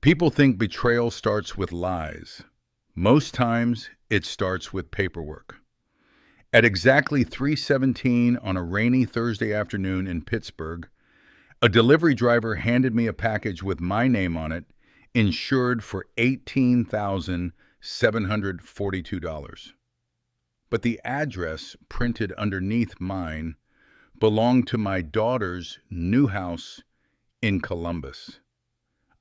People think betrayal starts with lies. Most times, it starts with paperwork. At exactly 3:17 on a rainy Thursday afternoon in Pittsburgh, a delivery driver handed me a package with my name on it, insured for $18,742. But the address printed underneath mine belonged to my daughter's new house in Columbus,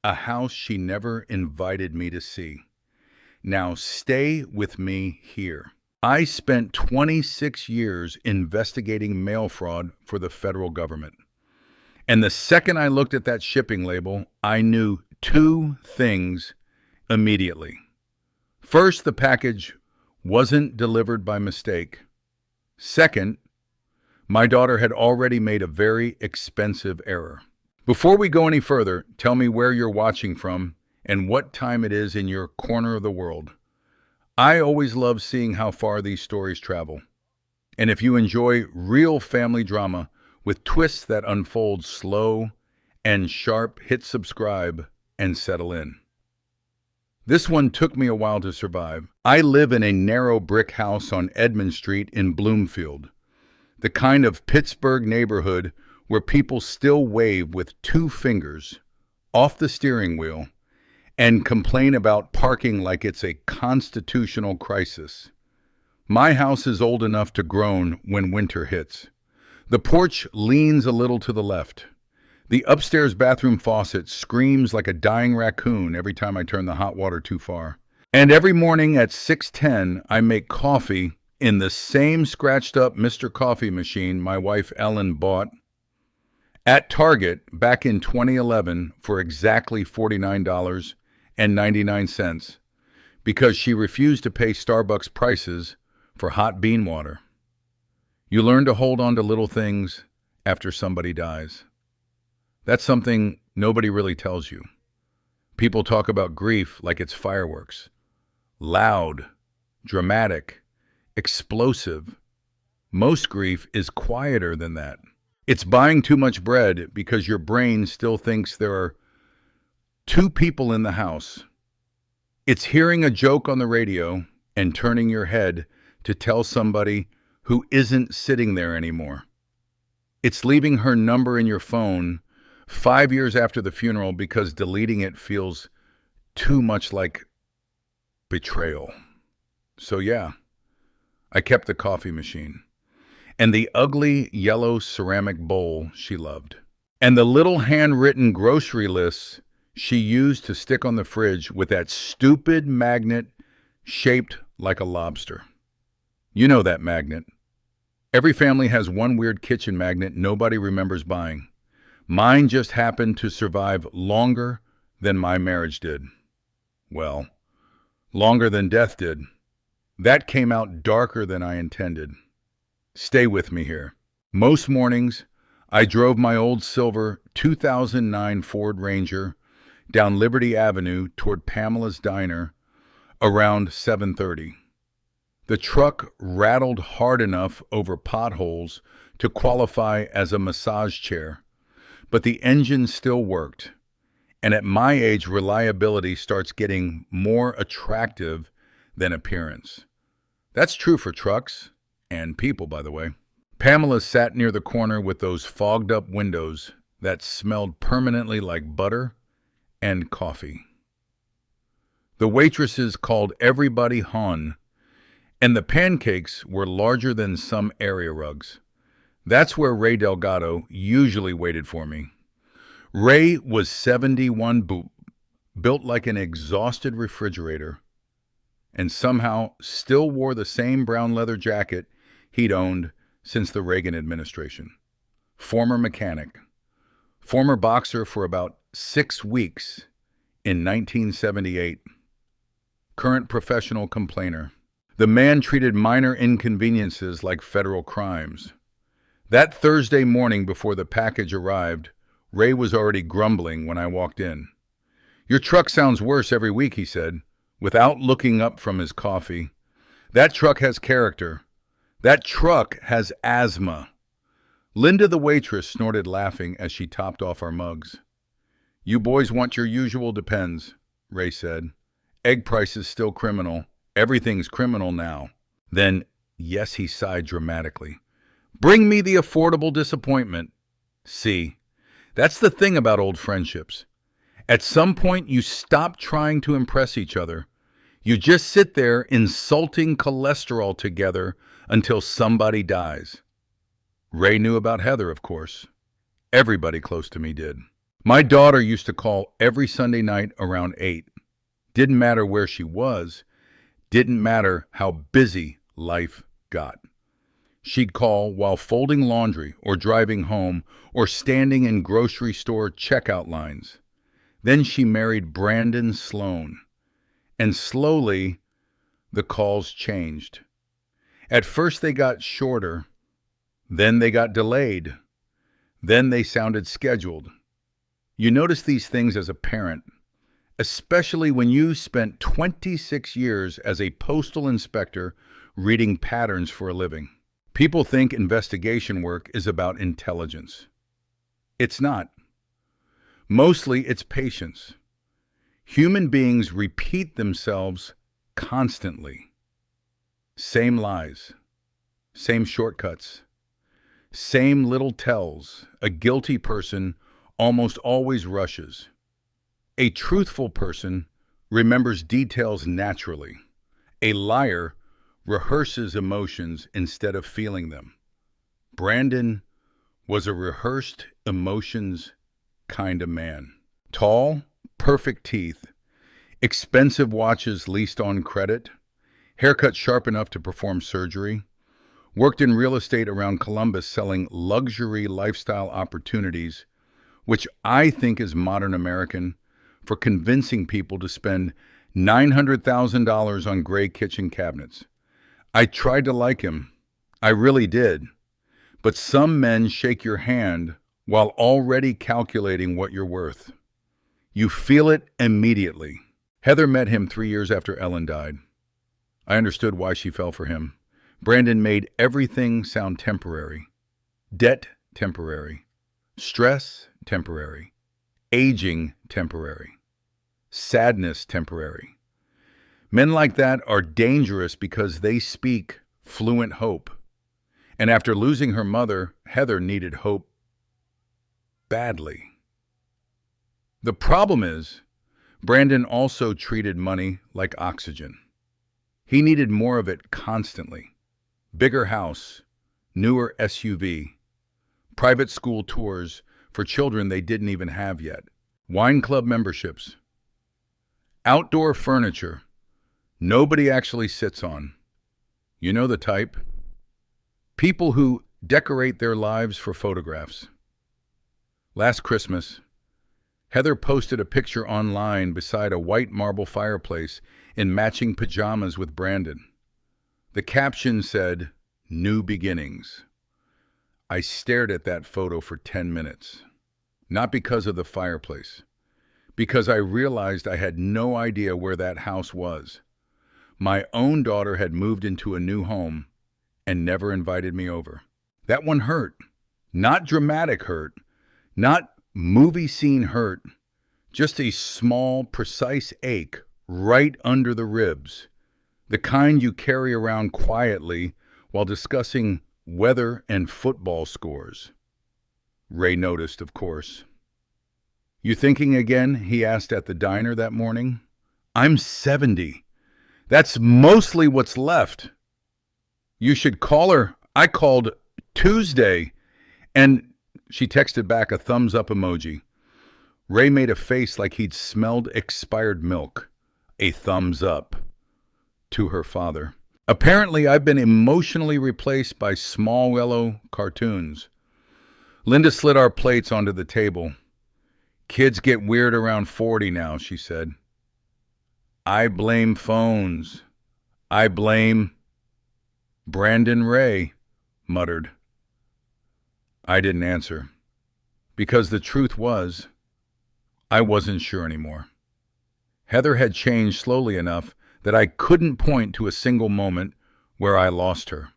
a house she never invited me to see. Now stay with me here. I spent 26 years investigating mail fraud for the federal government. And the second I looked at that shipping label, I knew two things immediately. First, the package wasn't delivered by mistake. Second, my daughter had already made a very expensive error. Before we go any further, tell me where you're watching from and what time it is in your corner of the world. I always love seeing how far these stories travel. And if you enjoy real family drama with twists that unfold slow and sharp, hit subscribe and settle in. This one took me a while to survive. I live in a narrow brick house on Edmond Street in Bloomfield, the kind of Pittsburgh neighborhood where people still wave with two fingers off the steering wheel and complain about parking like it's a constitutional crisis. My house is old enough to groan when winter hits. The porch leans a little to the left. The upstairs bathroom faucet screams like a dying raccoon every time I turn the hot water too far. And every morning at 6:10, I make coffee in the same scratched up Mr. Coffee machine my wife Ellen bought at Target back in 2011 for exactly $49.99 because she refused to pay Starbucks prices for hot bean water. You learn to hold on to little things after somebody dies. That's something nobody really tells you. People talk about grief like it's fireworks. Loud, dramatic, explosive. Most grief is quieter than that. It's buying too much bread because your brain still thinks there are two people in the house. It's hearing a joke on the radio and turning your head to tell somebody who isn't sitting there anymore. It's leaving her number in your phone 5 years after the funeral because deleting it feels too much like betrayal. So yeah, I kept the coffee machine and the ugly yellow ceramic bowl she loved and the little handwritten grocery lists she used to stick on the fridge with that stupid magnet shaped like a lobster. You know that magnet. Every family has one weird kitchen magnet nobody remembers buying. Mine just happened to survive longer than my marriage did. Well, longer than death did. That came out darker than I intended. Stay with me here. Most mornings, I drove my old silver 2009 Ford Ranger down Liberty Avenue toward Pamela's Diner around 7:30. The truck rattled hard enough over potholes to qualify as a massage chair, but the engine still worked. And at my age, reliability starts getting more attractive than appearance. That's true for trucks and people, by the way. Pamela sat near the corner with those fogged up windows that smelled permanently like butter and coffee. The waitresses called everybody hon, and the pancakes were larger than some area rugs. That's where Ray Delgado usually waited for me. Ray was 71, built like an exhausted refrigerator, and somehow still wore the same brown leather jacket he'd owned since the Reagan administration. Former mechanic, former boxer for about 6 weeks in 1978, current professional complainer. The man treated minor inconveniences like federal crimes. That Thursday morning before the package arrived, Ray was already grumbling when I walked in. "Your truck sounds worse every week," he said, without looking up from his coffee. "That truck has character. That truck has asthma." Linda the waitress snorted laughing as she topped off our mugs. You boys want your usual depends, Ray said. Egg prices still criminal. Everything's criminal now. Then, yes, he sighed dramatically. Bring me the affordable disappointment. See, that's the thing about old friendships. At some point, you stop trying to impress each other. You just sit there insulting cholesterol together until somebody dies. Ray knew about Heather, of course. Everybody close to me did. My daughter used to call every Sunday night around 8. Didn't matter where she was. Didn't matter how busy life got. She'd call while folding laundry or driving home or standing in grocery store checkout lines. Then she married Brandon Sloan. And slowly, the calls changed. At first they got shorter. Then they got delayed. Then they sounded scheduled. You notice these things as a parent, especially when you spent 26 years as a postal inspector reading patterns for a living. People think investigation work is about intelligence. It's not. Mostly it's patience. Human beings repeat themselves constantly. Same lies, same shortcuts, same little tells. A guilty person almost always rushes. A truthful person remembers details naturally. A liar rehearses emotions instead of feeling them. Brandon was a rehearsed emotions kind of man. Tall, perfect teeth, expensive watches leased on credit, haircut sharp enough to perform surgery, worked in real estate around Columbus selling luxury lifestyle opportunities, which I think is modern American, for convincing people to spend $900,000 on gray kitchen cabinets. I tried to like him. I really did. But some men shake your hand while already calculating what you're worth. You feel it immediately. Heather met him 3 years after Ellen died. I understood why she fell for him. Brandon made everything sound temporary. Debt temporary. Stress temporary. Aging temporary. Sadness temporary. Men like that are dangerous because they speak fluent hope. And after losing her mother, Heather needed hope badly. The problem is, Brandon also treated money like oxygen. He needed more of it constantly. Bigger house, newer SUV, private school tours for children they didn't even have yet, wine club memberships, outdoor furniture nobody actually sits on. You know the type. People who decorate their lives for photographs. Last Christmas, Heather posted a picture online beside a white marble fireplace in matching pajamas with Brandon. The caption said, "New beginnings." I stared at that photo for 10 minutes. Not because of the fireplace. Because I realized I had no idea where that house was. My own daughter had moved into a new home and never invited me over. That one hurt. Not dramatic hurt. Not movie scene hurt. Just a small, precise ache right under the ribs. The kind you carry around quietly while discussing weather and football scores. Ray noticed, of course. "You thinking again?" he asked at the diner that morning. "I'm 70. That's mostly what's left. You should call her. I called Tuesday." And she texted back a thumbs up emoji. Ray made a face like he'd smelled expired milk. A thumbs up. To her father. Apparently, I've been emotionally replaced by small yellow cartoons. Linda slid our plates onto the table. "Kids get weird around 40 now," she said. "I blame phones. I blame..." Brandon Ray muttered. I didn't answer. Because the truth was, I wasn't sure anymore. Heather had changed slowly enough that I couldn't point to a single moment where I lost her.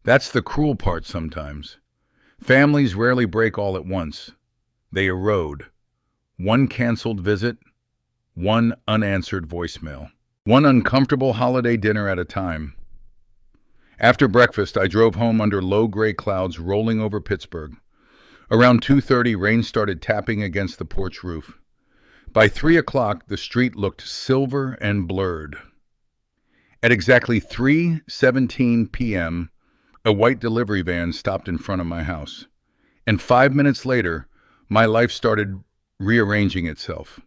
That's the cruel part sometimes. Families rarely break all at once. They erode, one canceled visit, one unanswered voicemail, one uncomfortable holiday dinner at a time. After breakfast, I drove home under low gray clouds rolling over Pittsburgh. Around 2:30, rain started tapping against the porch roof. By 3 o'clock, the street looked silver and blurred. At exactly 3:17 p.m., a white delivery van stopped in front of my house. And 5 minutes later, my life started rearranging itself.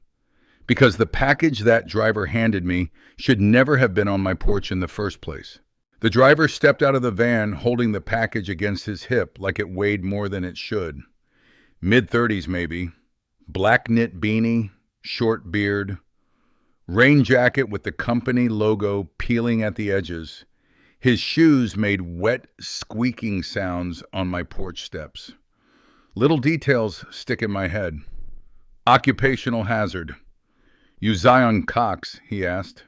Because the package that driver handed me should never have been on my porch in the first place. The driver stepped out of the van holding the package against his hip like it weighed more than it should. Mid-30s maybe, black knit beanie, short beard, rain jacket with the company logo peeling at the edges. His shoes made wet, squeaking sounds on my porch steps. Little details stick in my head. Occupational hazard. You Zion Cox, he asked.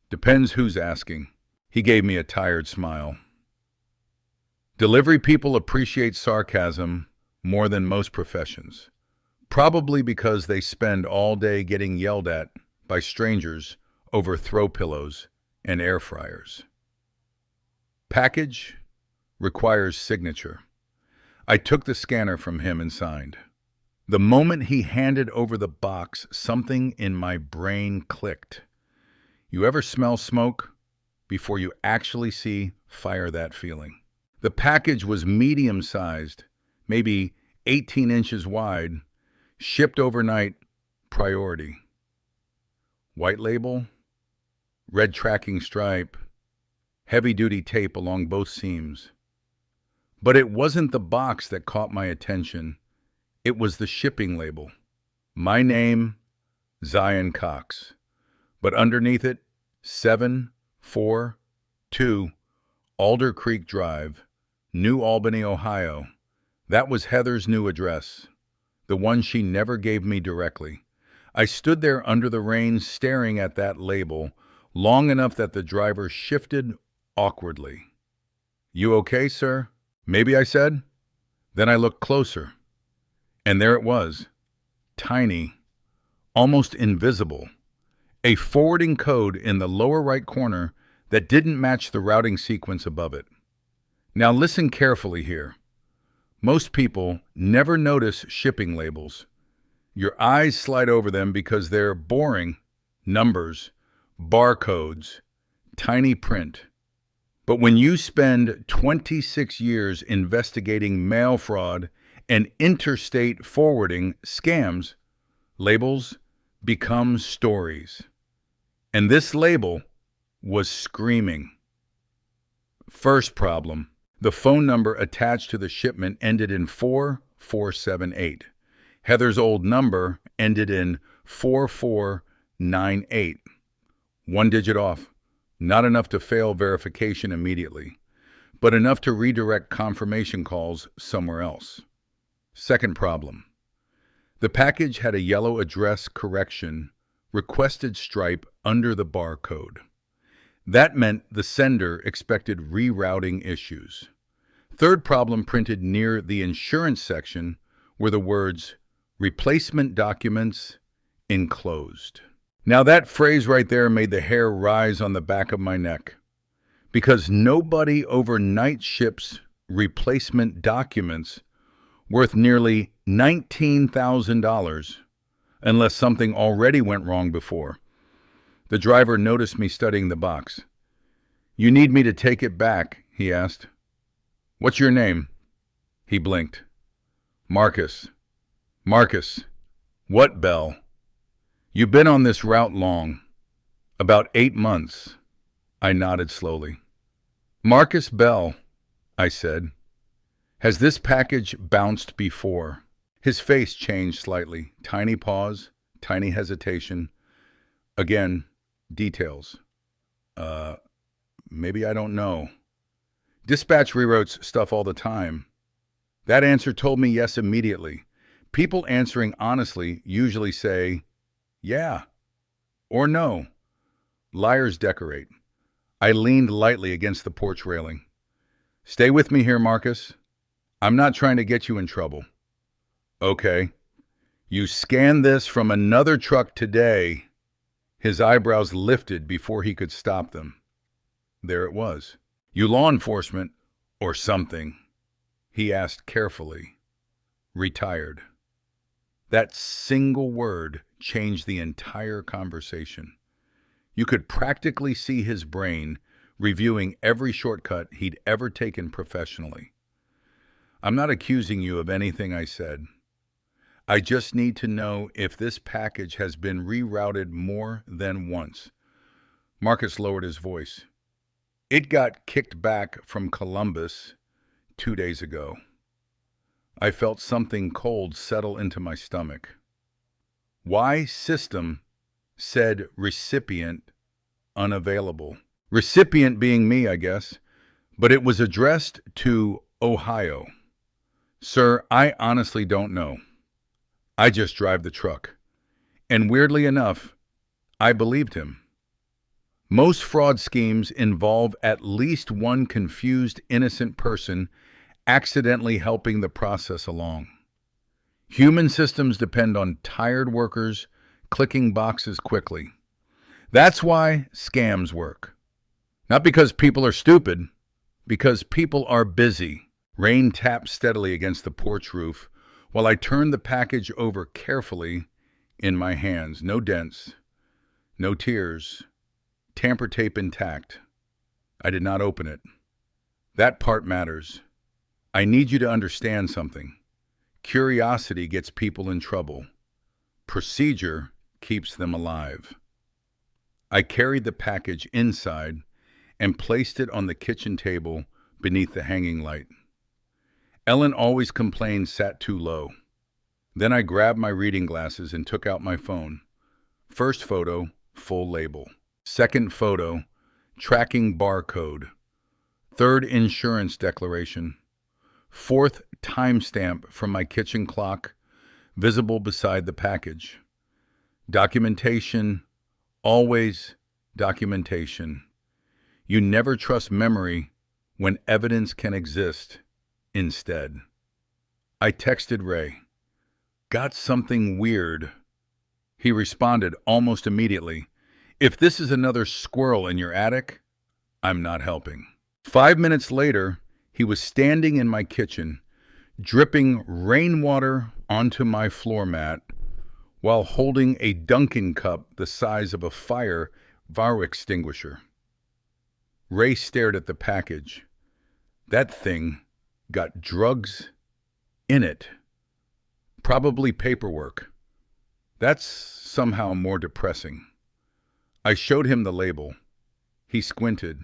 Depends who's asking. He gave me a tired smile. Delivery people appreciate sarcasm more than most professions, probably because they spend all day getting yelled at by strangers over throw pillows and air fryers. Package requires signature. I took the scanner from him and signed. The moment he handed over the box, something in my brain clicked. You ever smell smoke before you actually see fire? That feeling. The package was medium-sized, maybe 18 inches wide, shipped overnight, priority. White label, red tracking stripe, heavy-duty tape along both seams. But it wasn't the box that caught my attention. It was the shipping label. My name, Zion Cox. But underneath it, 742 Alder Creek Drive, New Albany, Ohio. That was Heather's new address, the one she never gave me directly. I stood there under the rain staring at that label long enough that the driver shifted awkwardly. You okay, sir? Maybe, I said. Then I looked closer, and there it was, tiny, almost invisible, a forwarding code in the lower right corner that didn't match the routing sequence above it. Now listen carefully here. Most people never notice shipping labels. Your eyes slide over them because they're boring. Numbers, barcodes, tiny print. But when you spend 26 years investigating mail fraud and interstate forwarding scams, labels become stories. And this label was screaming. First problem, the phone number attached to the shipment ended in 4478. Heather's old number ended in 4498. One digit off. Not enough to fail verification immediately, but enough to redirect confirmation calls somewhere else. Second problem. The package had a yellow address correction, requested stripe under the barcode. That meant the sender expected rerouting issues. Third problem, printed near the insurance section were the words, replacement documents enclosed. Now that phrase right there made the hair rise on the back of my neck, because nobody overnight ships replacement documents worth nearly $19,000 unless something already went wrong before. The driver noticed me studying the box. You need me to take it back, he asked. What's your name? He blinked. Marcus. Marcus. What, Bell? You've been on this route long. About 8 months. I nodded slowly. Marcus Bell, I said. Has this package bounced before? His face changed slightly. Tiny pause, tiny hesitation. Again, details. Maybe I don't know. Dispatch reroutes stuff all the time. That answer told me yes immediately. People answering honestly usually say, yeah, or no. Liars decorate. I leaned lightly against the porch railing. Stay with me here, Marcus. I'm not trying to get you in trouble. Okay. You scanned this from another truck today. His eyebrows lifted before he could stop them. There it was. You law enforcement, or something, he asked carefully. Retired. That single word changed the entire conversation. You could practically see his brain reviewing every shortcut he'd ever taken professionally. I'm not accusing you of anything, I said. I just need to know if this package has been rerouted more than once. Marcus lowered his voice. It got kicked back from Columbus 2 days ago. I felt something cold settle into my stomach. Why system said recipient unavailable? Recipient being me, I guess, but it was addressed to Ohio. Sir, I honestly don't know. I just drive the truck. And weirdly enough, I believed him. Most fraud schemes involve at least one confused, innocent person accidentally helping the process along. Human systems depend on tired workers clicking boxes quickly. That's why scams work. Not because people are stupid, because people are busy. Rain tapped steadily against the porch roof while I turned the package over carefully in my hands. No dents, no tears, tamper tape intact. I did not open it. That part matters. I need you to understand something. Curiosity gets people in trouble. Procedure keeps them alive. I carried the package inside and placed it on the kitchen table beneath the hanging light. Ellen always complained sat too low. Then I grabbed my reading glasses and took out my phone. First photo, full label. Second photo, tracking barcode. Third, insurance declaration. Fourth, timestamp from my kitchen clock, visible beside the package. Documentation, always documentation. You never trust memory when evidence can exist instead. I texted Ray. Got something weird. He responded almost immediately. If this is another squirrel in your attic, I'm not helping. 5 minutes later, he was standing in my kitchen, dripping rainwater onto my floor mat while holding a Dunkin' cup the size of a fire extinguisher. Ray stared at the package. That thing got drugs in it. Probably paperwork. That's somehow more depressing. I showed him the label. He squinted.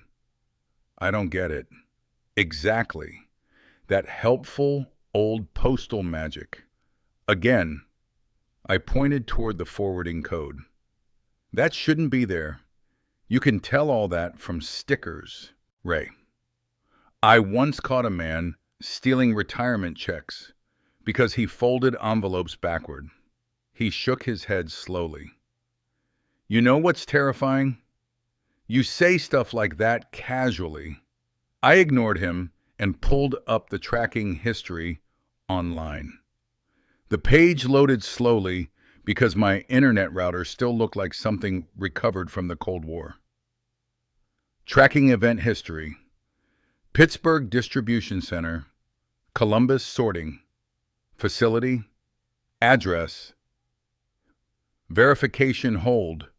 I don't get it. Exactly. That helpful old postal magic. Again, I pointed toward the forwarding code. That shouldn't be there. You can tell all that from stickers, Ray. I once caught a man stealing retirement checks because he folded envelopes backward. He shook his head slowly. You know what's terrifying? You say stuff like that casually. I ignored him and pulled up the tracking history online. The page loaded slowly because my internet router still looked like something recovered from the Cold War. Tracking event history. Pittsburgh Distribution Center, Columbus sorting, facility, address, verification hold,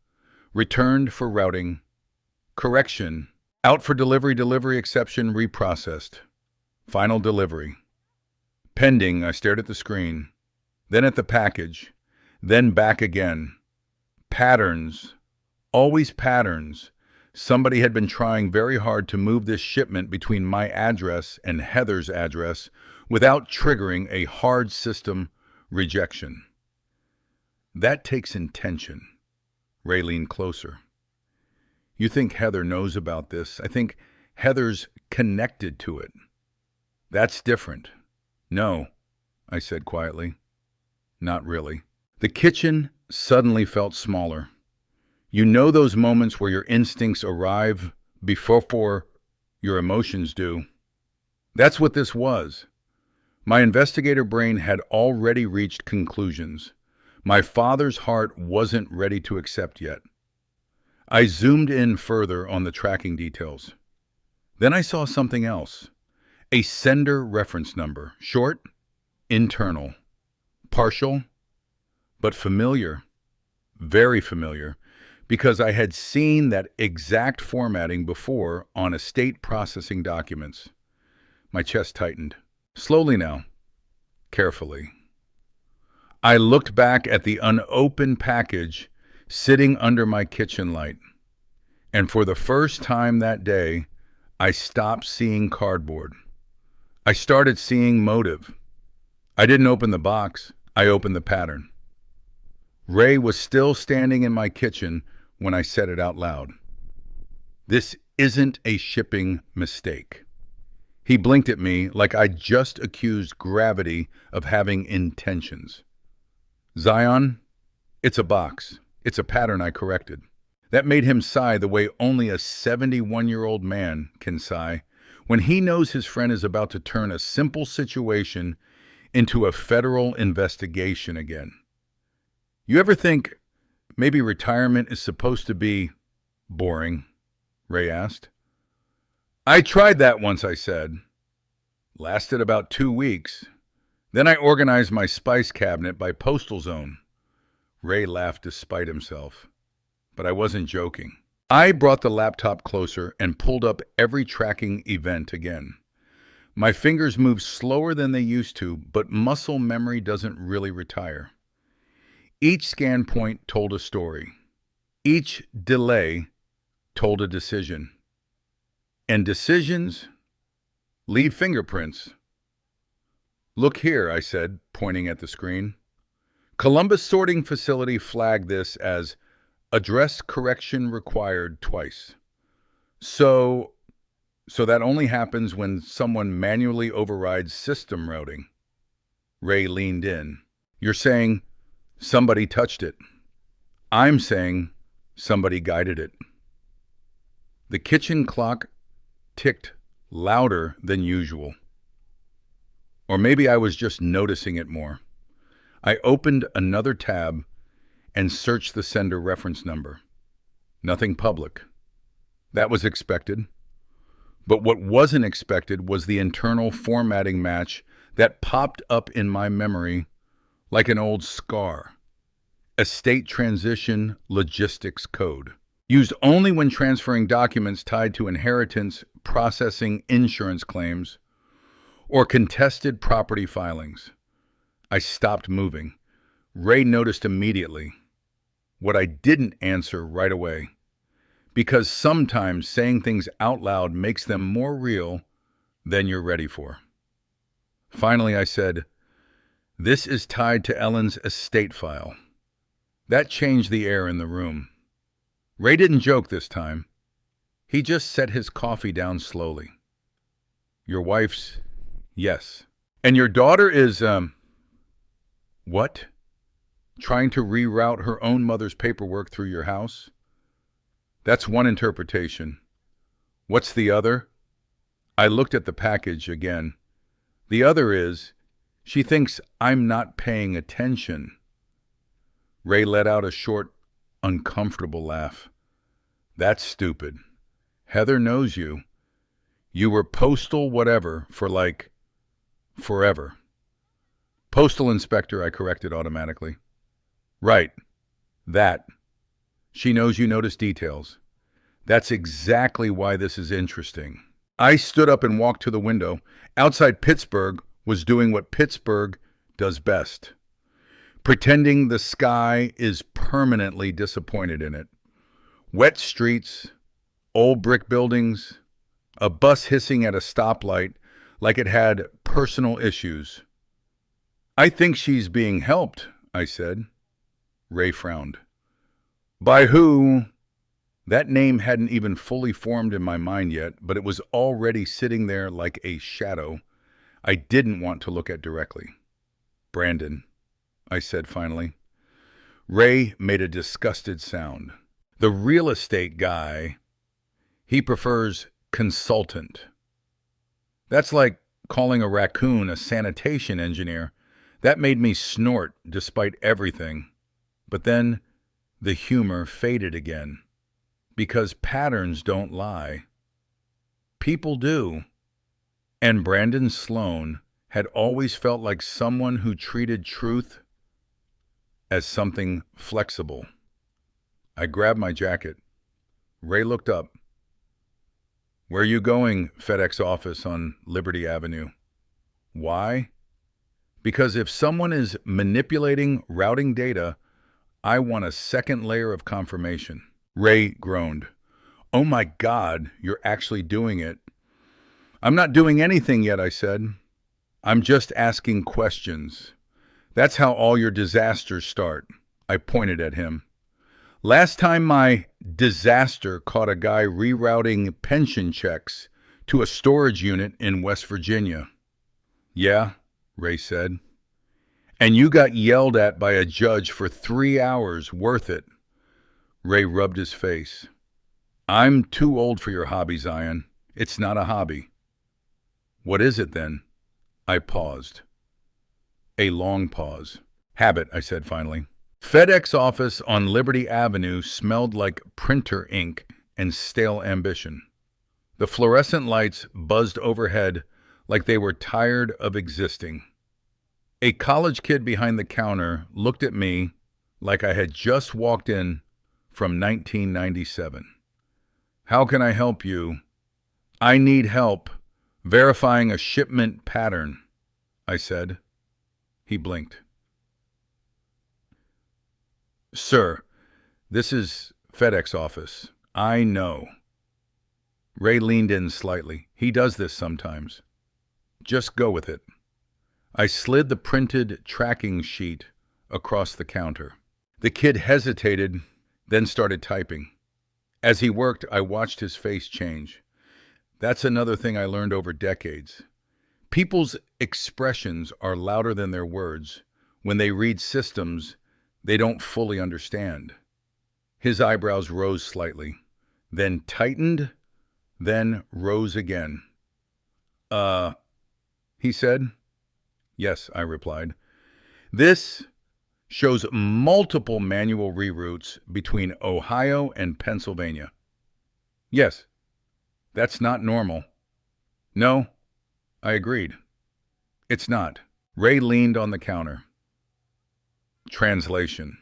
returned for routing, correction, out for delivery exception reprocessed, final delivery. Pending, I stared at the screen, then at the package, then back again. Patterns, always patterns. Somebody had been trying very hard to move this shipment between my address and Heather's address without triggering a hard system rejection. That takes intention. Ray leaned closer. You think Heather knows about this? I think Heather's connected to it. That's different. No, I said quietly. Not really. The kitchen suddenly felt smaller. You know those moments where your instincts arrive before your emotions do? That's what this was. My investigator brain had already reached conclusions. My father's heart wasn't ready to accept yet. I zoomed in further on the tracking details. Then I saw something else. A sender reference number. Short, internal, partial, but familiar. Very familiar, because I had seen that exact formatting before on estate processing documents. My chest tightened. Slowly now, carefully. I looked back at the unopened package sitting under my kitchen light. And for the first time that day, I stopped seeing cardboard. I started seeing motive. I didn't open the box, I opened the pattern. Ray was still standing in my kitchen when I said it out loud. This isn't a shipping mistake. He blinked at me like I'd just accused gravity of having intentions. Zion, it's a box. It's a pattern I corrected. That made him sigh the way only a 71-year-old man can sigh when he knows his friend is about to turn a simple situation into a federal investigation again. You ever think maybe retirement is supposed to be boring? Ray asked. I tried that once, I said. Lasted about 2 weeks. Then I organized my spice cabinet by postal zone. Ray laughed despite himself. But I wasn't joking. I brought the laptop closer and pulled up every tracking event again. My fingers moved slower than they used to, but muscle memory doesn't really retire. Each scan point told a story. Each delay told a decision. And decisions leave fingerprints. Look here, I said, pointing at the screen. Columbus sorting facility flagged this as address correction required twice. So that only happens when someone manually overrides system routing. Ray leaned in. You're saying somebody touched it. I'm saying somebody guided it. The kitchen clock ticked louder than usual. Or maybe I was just noticing it more. I opened another tab and searched the sender reference number. Nothing public. That was expected. But what wasn't expected was the internal formatting match that popped up in my memory like an old scar. Estate transition logistics code. Used only when transferring documents tied to inheritance, processing insurance claims, or contested property filings. I stopped moving. Ray noticed immediately. What I didn't answer right away. Because sometimes saying things out loud makes them more real than you're ready for. Finally, I said, this is tied to Ellen's estate file. That changed the air in the room. Ray didn't joke this time. He just set his coffee down slowly. Your wife's, yes. And your daughter is, what? Trying to reroute her own mother's paperwork through your house? That's one interpretation. What's the other? I looked at the package again. The other is, she thinks I'm not paying attention. Ray let out a short, uncomfortable laugh. That's stupid. Heather knows you. You were postal whatever for like forever. Postal inspector, I corrected automatically. Right. That. She knows you notice details. That's exactly why this is interesting. I stood up and walked to the window. Outside Pittsburgh was doing what Pittsburgh does best. Pretending the sky is permanently disappointed in it. Wet streets, old brick buildings, a bus hissing at a stoplight like it had personal issues. I think she's being helped, I said. Ray frowned. By who? That name hadn't even fully formed in my mind yet, but it was already sitting there like a shadow I didn't want to look at directly. Brandon, I said finally. Ray made a disgusted sound. The real estate guy, he prefers consultant. That's like calling a raccoon a sanitation engineer. That made me snort despite everything. But then the humor faded again, because patterns don't lie. People do. And Brandon Sloan had always felt like someone who treated truth as something flexible. I grabbed my jacket. Ray looked up. "Where are you going, FedEx office on Liberty Avenue?" Why? Because if someone is manipulating routing data, I want a second layer of confirmation. Ray groaned. "Oh my God, you're actually doing it." "I'm not doing anything yet," I said. "I'm just asking questions. That's how all your disasters start." I pointed at him. "Last time my disaster caught a guy rerouting pension checks to a storage unit in West Virginia." "Yeah," Ray said. "And you got yelled at by a judge for 3 hours. Worth it." Ray rubbed his face. "I'm too old for your hobby, Zion. It's not a hobby." "What is it then?" I paused. A long pause. "Habit," I said finally. FedEx office on Liberty Avenue smelled like printer ink and stale ambition. The fluorescent lights buzzed overhead like they were tired of existing. A college kid behind the counter looked at me like I had just walked in from 1997. "How can I help you?" "I need help verifying a shipment pattern," I said. He blinked. "Sir, this is FedEx office." "I know." Ray leaned in slightly. "He does this sometimes. Just go with it." I slid the printed tracking sheet across the counter. The kid hesitated, then started typing. As he worked, I watched his face change. That's another thing I learned over decades. People's expressions are louder than their words when they read systems they don't fully understand. His eyebrows rose slightly, then tightened, then rose again. He said. "Yes," I replied. "This shows multiple manual reroutes between Ohio and Pennsylvania." "Yes, that's not normal." "No," I agreed. "It's not." Ray leaned on the counter. "Translation."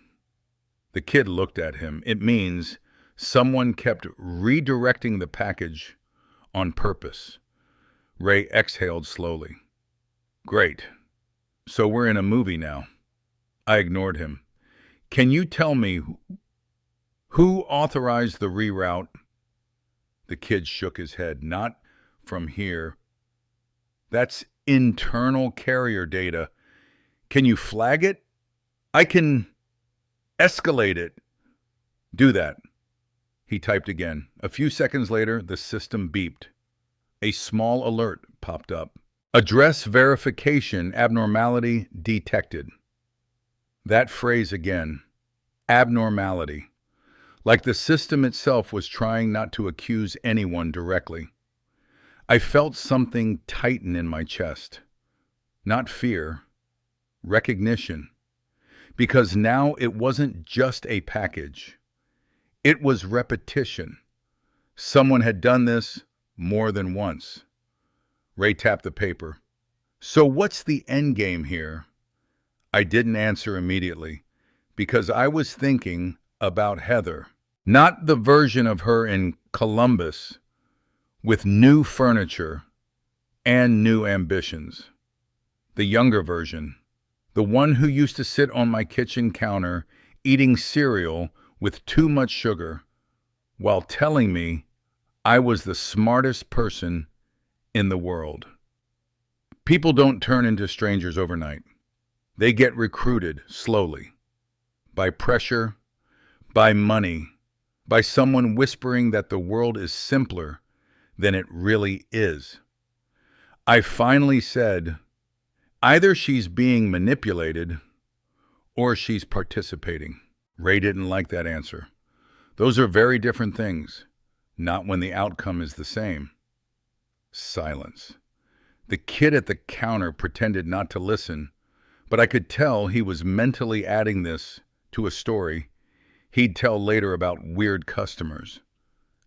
The kid looked at him. "It means someone kept redirecting the package on purpose." Ray exhaled slowly. "Great. So we're in a movie now." I ignored him. "Can you tell me who authorized the reroute?" The kid shook his head. "Not from here. That's internal carrier data. Can you flag it?" "I can escalate it." "Do that." He typed again. A few seconds later, the system beeped. A small alert popped up. "Address verification abnormality detected." That phrase again. Abnormality. Like the system itself was trying not to accuse anyone directly. I felt something tighten in my chest. Not fear, recognition. Because now it wasn't just a package. It was repetition. Someone had done this more than once. Ray tapped the paper. "So what's the end game here?" I didn't answer immediately, because I was thinking about Heather. Not the version of her in Columbus with new furniture and new ambitions. The younger version. The one who used to sit on my kitchen counter eating cereal with too much sugar while telling me I was the smartest person in the world. People don't turn into strangers overnight. They get recruited slowly. By pressure, by money, by someone whispering that the world is simpler than it really is. I finally said, either she's being manipulated or she's participating. Ray didn't like that answer. Those are very different things, not when the outcome is the same. Silence. The kid at the counter pretended not to listen, but I could tell he was mentally adding this to a story he'd tell later about weird customers.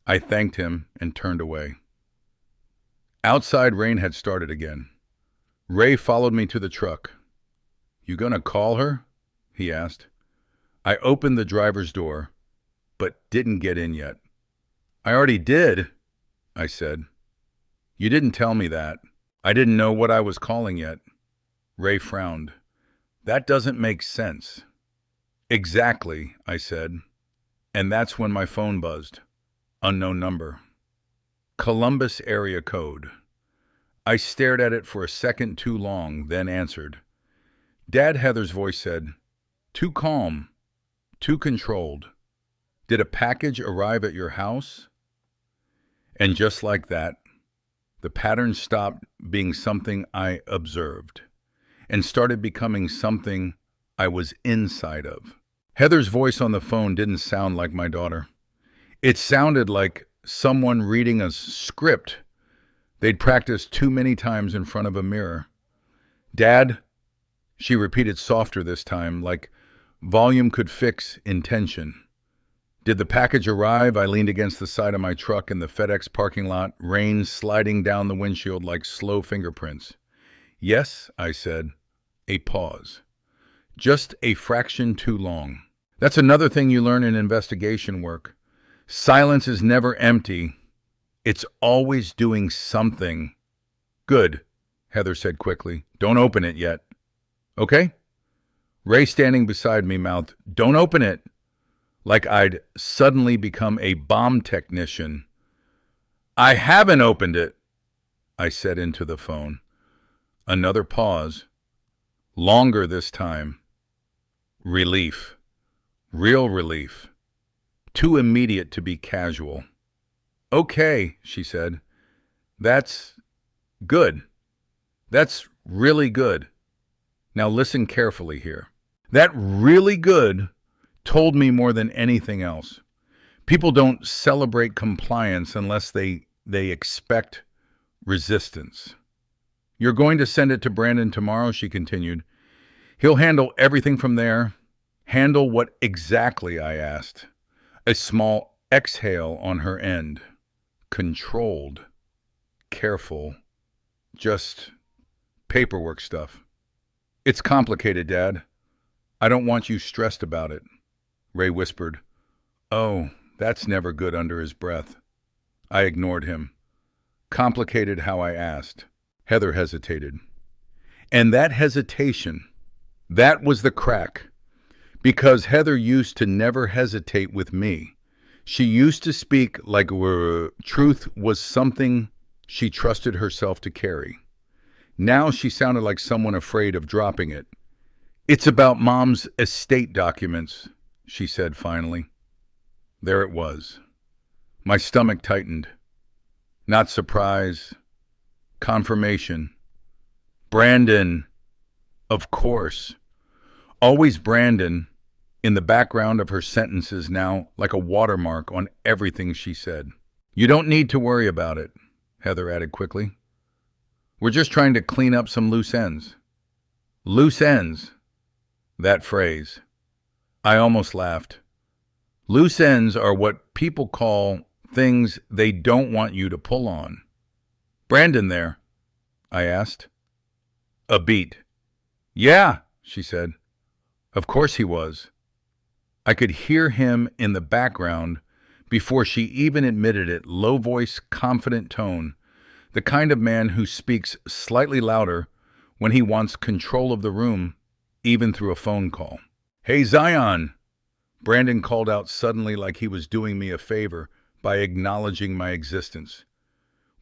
I thanked him and turned away. Outside, rain had started again. Ray followed me to the truck. "You gonna call her?" he asked. I opened the driver's door, but didn't get in yet. "I already did," I said. "You didn't tell me that. I didn't know what I was calling yet." Ray frowned. "That doesn't make sense." "Exactly," I said. And that's when my phone buzzed. Unknown number. Columbus area code. I stared at it for a second too long, then answered. Dad, Heather's voice said, "Too calm, too controlled. Did a package arrive at your house?" And just like that, the pattern stopped being something I observed and started becoming something I was inside of. Heather's voice on the phone didn't sound like my daughter. It sounded like someone reading a script they'd practiced too many times in front of a mirror. "Dad," she repeated softer this time, like volume could fix intention. "Did the package arrive?" I leaned against the side of my truck in the FedEx parking lot, rain sliding down the windshield like slow fingerprints. "Yes," I said. A pause. Just a fraction too long. That's another thing you learn in investigation work. Silence is never empty. It's always doing something. "Good," Heather said quickly. "Don't open it yet." "Okay?" Ray, standing beside me, mouthed, "Don't open it," like I'd suddenly become a bomb technician. "I haven't opened it," I said into the phone. Another pause. Longer this time. Relief. Real relief. Too immediate to be casual. "Okay," she said. "That's good. That's really good. Now listen carefully here." That "really good" told me more than anything else. People don't celebrate compliance unless they expect resistance. "You're going to send it to Brandon tomorrow," she continued. "He'll handle everything from there." "Handle what exactly?" I asked. A small exhale on her end. Controlled. Careful. Just paperwork stuff. "It's complicated, Dad. I don't want you stressed about it." Ray whispered. "Oh, that's never good," under his breath. I ignored him. "Complicated how?" I asked. Heather hesitated. And that hesitation, that was the crack. Because Heather used to never hesitate with me. She used to speak like truth was something she trusted herself to carry. Now she sounded like someone afraid of dropping it. "It's about Mom's estate documents," she said finally. There it was. My stomach tightened. Not surprise. Confirmation. Brandon. Of course. Always Brandon, in the background of her sentences now, like a watermark on everything she said. "You don't need to worry about it," Heather added quickly. "We're just trying to clean up some loose ends." Loose ends. That phrase. I almost laughed. Loose ends are what people call things they don't want you to pull on. "Brandon there?" I asked. A beat. "Yeah," she said. Of course he was. I could hear him in the background before she even admitted it, low voice, confident tone, the kind of man who speaks slightly louder when he wants control of the room, even through a phone call. "Hey, Zion," Brandon called out suddenly like he was doing me a favor by acknowledging my existence.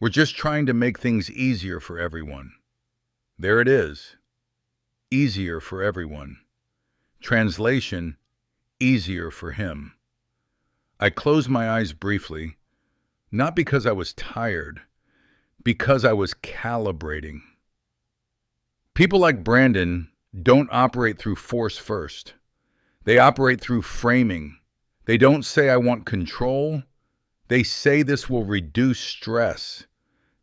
"We're just trying to make things easier for everyone." There it is. Easier for everyone. Translation, easier for him. I closed my eyes briefly, not because I was tired, because I was calibrating. People like Brandon don't operate through force first. They operate through framing. They don't say, "I want control." They say, "This will reduce stress."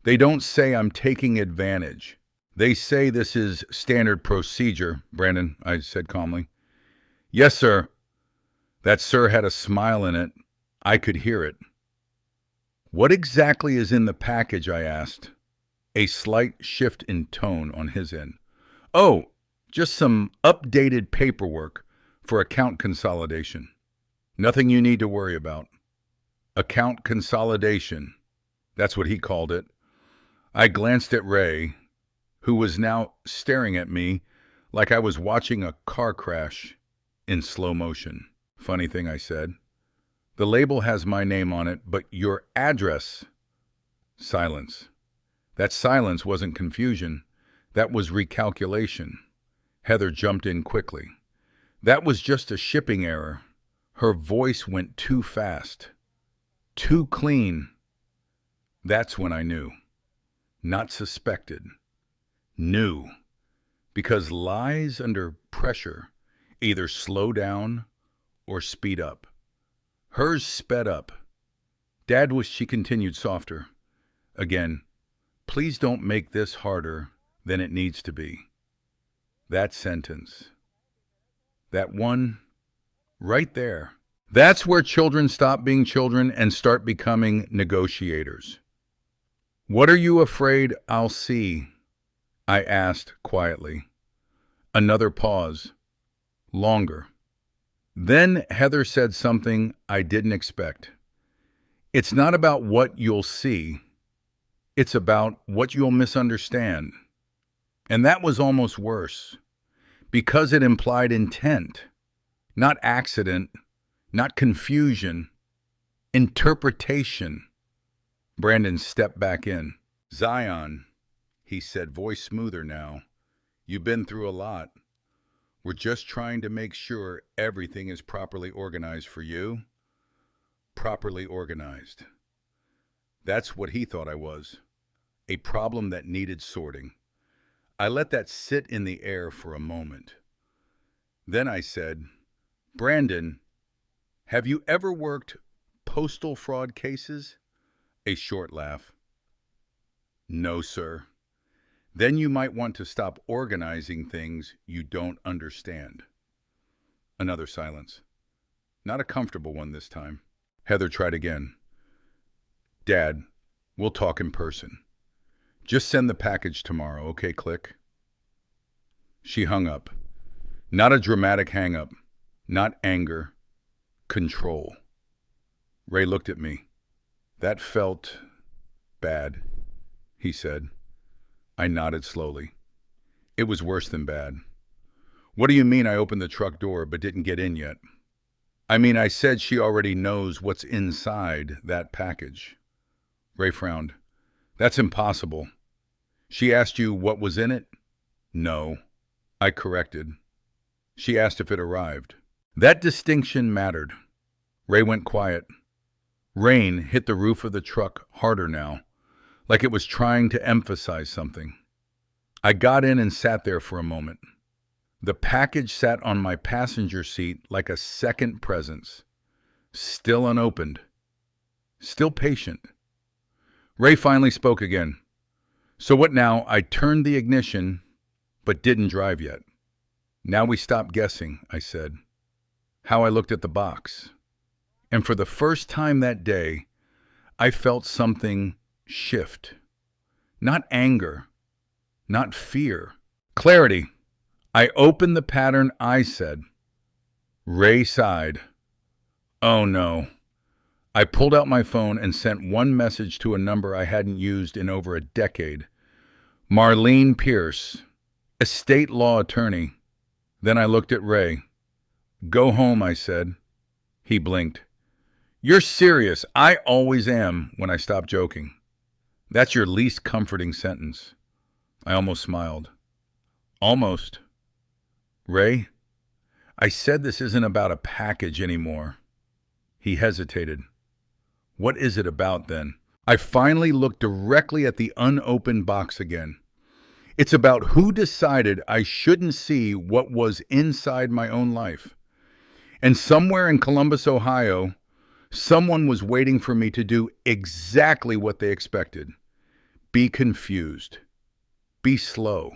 They don't say, "I'm taking advantage." They say, "This is standard procedure." "Brandon," I said calmly. "Yes, sir. That "sir" had a smile in it. I could hear it. "What exactly is in the package?" I asked, a slight shift in tone on his end. "Oh, just some updated paperwork for account consolidation. Nothing you need to worry about." Account consolidation. That's what he called it. I glanced at Ray, who was now staring at me like I was watching a car crash in slow motion. "Funny thing," I said. "The label has my name on it, but your address—" Silence. That silence wasn't confusion. That was recalculation. Heather jumped in quickly. "That was just a shipping error." Her voice went too fast, too clean. That's when I knew. Not suspected. Knew. Because lies under pressure either slow down or speed up. Hers sped up. "Dad," she continued softer. Again, "please don't make this harder than it needs to be." That sentence. That one right there. That's where children stop being children and start becoming negotiators. "What are you afraid I'll see?" I asked quietly. Another pause. Longer. Then Heather said something I didn't expect. "It's not about what you'll see. It's about what you'll misunderstand." And that was almost worse, because it implied intent, not accident, not confusion, interpretation. Brandon stepped back in. "Zion," he said, voice smoother now, "you've been through a lot. We're just trying to make sure everything is properly organized for you." Properly organized. That's what he thought I was. A problem that needed sorting. I let that sit in the air for a moment. Then I said, "Brandon, have you ever worked postal fraud cases?" A short laugh. "No, sir." "Then you might want to stop organizing things you don't understand." Another silence. Not a comfortable one this time. Heather tried again. "Dad, we'll talk in person. Just send the package tomorrow, okay, click?" She hung up. Not a dramatic hang-up. Not anger. Control. Ray looked at me. "That felt bad," he said. I nodded slowly. "It was worse than bad." "What do you mean I opened the truck door but didn't get in yet?" "I mean, I said she already knows what's inside that package." Ray frowned. "That's impossible." "She asked you what was in it?" "No." I corrected. "She asked if it arrived." That distinction mattered. Ray went quiet. Rain hit the roof of the truck harder now, like it was trying to emphasize something. I got in and sat there for a moment. The package sat on my passenger seat like a second presence, still unopened, still patient. Ray finally spoke again. "So what now?" I turned the ignition, but didn't drive yet. "Now we stop guessing," I said. How I looked at the box. And for the first time that day, I felt something shift. Not anger, not fear. Clarity. I opened the pattern, I said. Ray sighed. "Oh no." I pulled out my phone and sent one message to a number I hadn't used in over a decade. Marlene Pierce, estate law attorney. Then I looked at Ray. "Go home," I said. He blinked. "You're serious." "I always am when I stop joking." "That's your least comforting sentence." I almost smiled. "Almost." "Ray, I said this isn't about a package anymore." He hesitated. "What is it about then?" I finally looked directly at the unopened box again. "It's about who decided I shouldn't see what was inside my own life. And somewhere in Columbus, Ohio, someone was waiting for me to do exactly what they expected. Be confused. Be slow.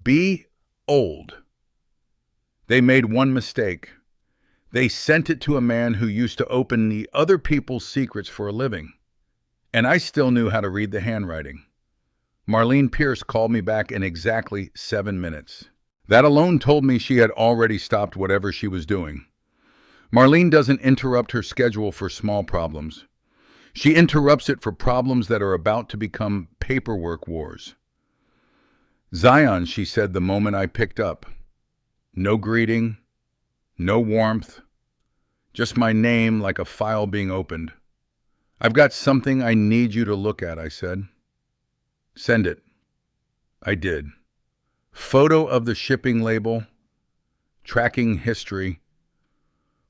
Be old. They made one mistake. They sent it to a man who used to open the other people's secrets for a living. And I still knew how to read the handwriting. Marlene Pierce called me back in exactly 7 minutes. That alone told me she had already stopped whatever she was doing. Marlene doesn't interrupt her schedule for small problems. She interrupts it for problems that are about to become paperwork wars. Zion, she said the moment I picked up. No greeting, no warmth, just my name like a file being opened. I've got something I need you to look at, I said. Send it. I did. Photo of the shipping label, tracking history,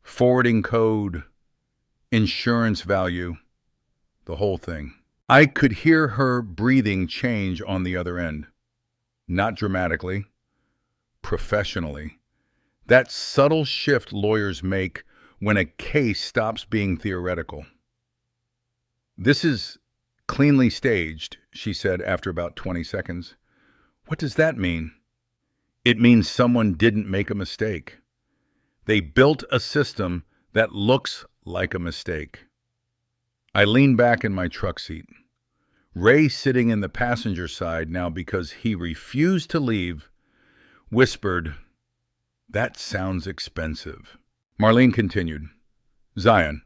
forwarding code, insurance value, the whole thing. I could hear her breathing change on the other end. Not dramatically, professionally. That subtle shift lawyers make when a case stops being theoretical. This is cleanly staged, she said after about 20 seconds. What does that mean? It means someone didn't make a mistake. They built a system that looks like a mistake. I leaned back in my truck seat. Ray, sitting in the passenger side now because he refused to leave, whispered, "That sounds expensive." Marlene continued, "Zion,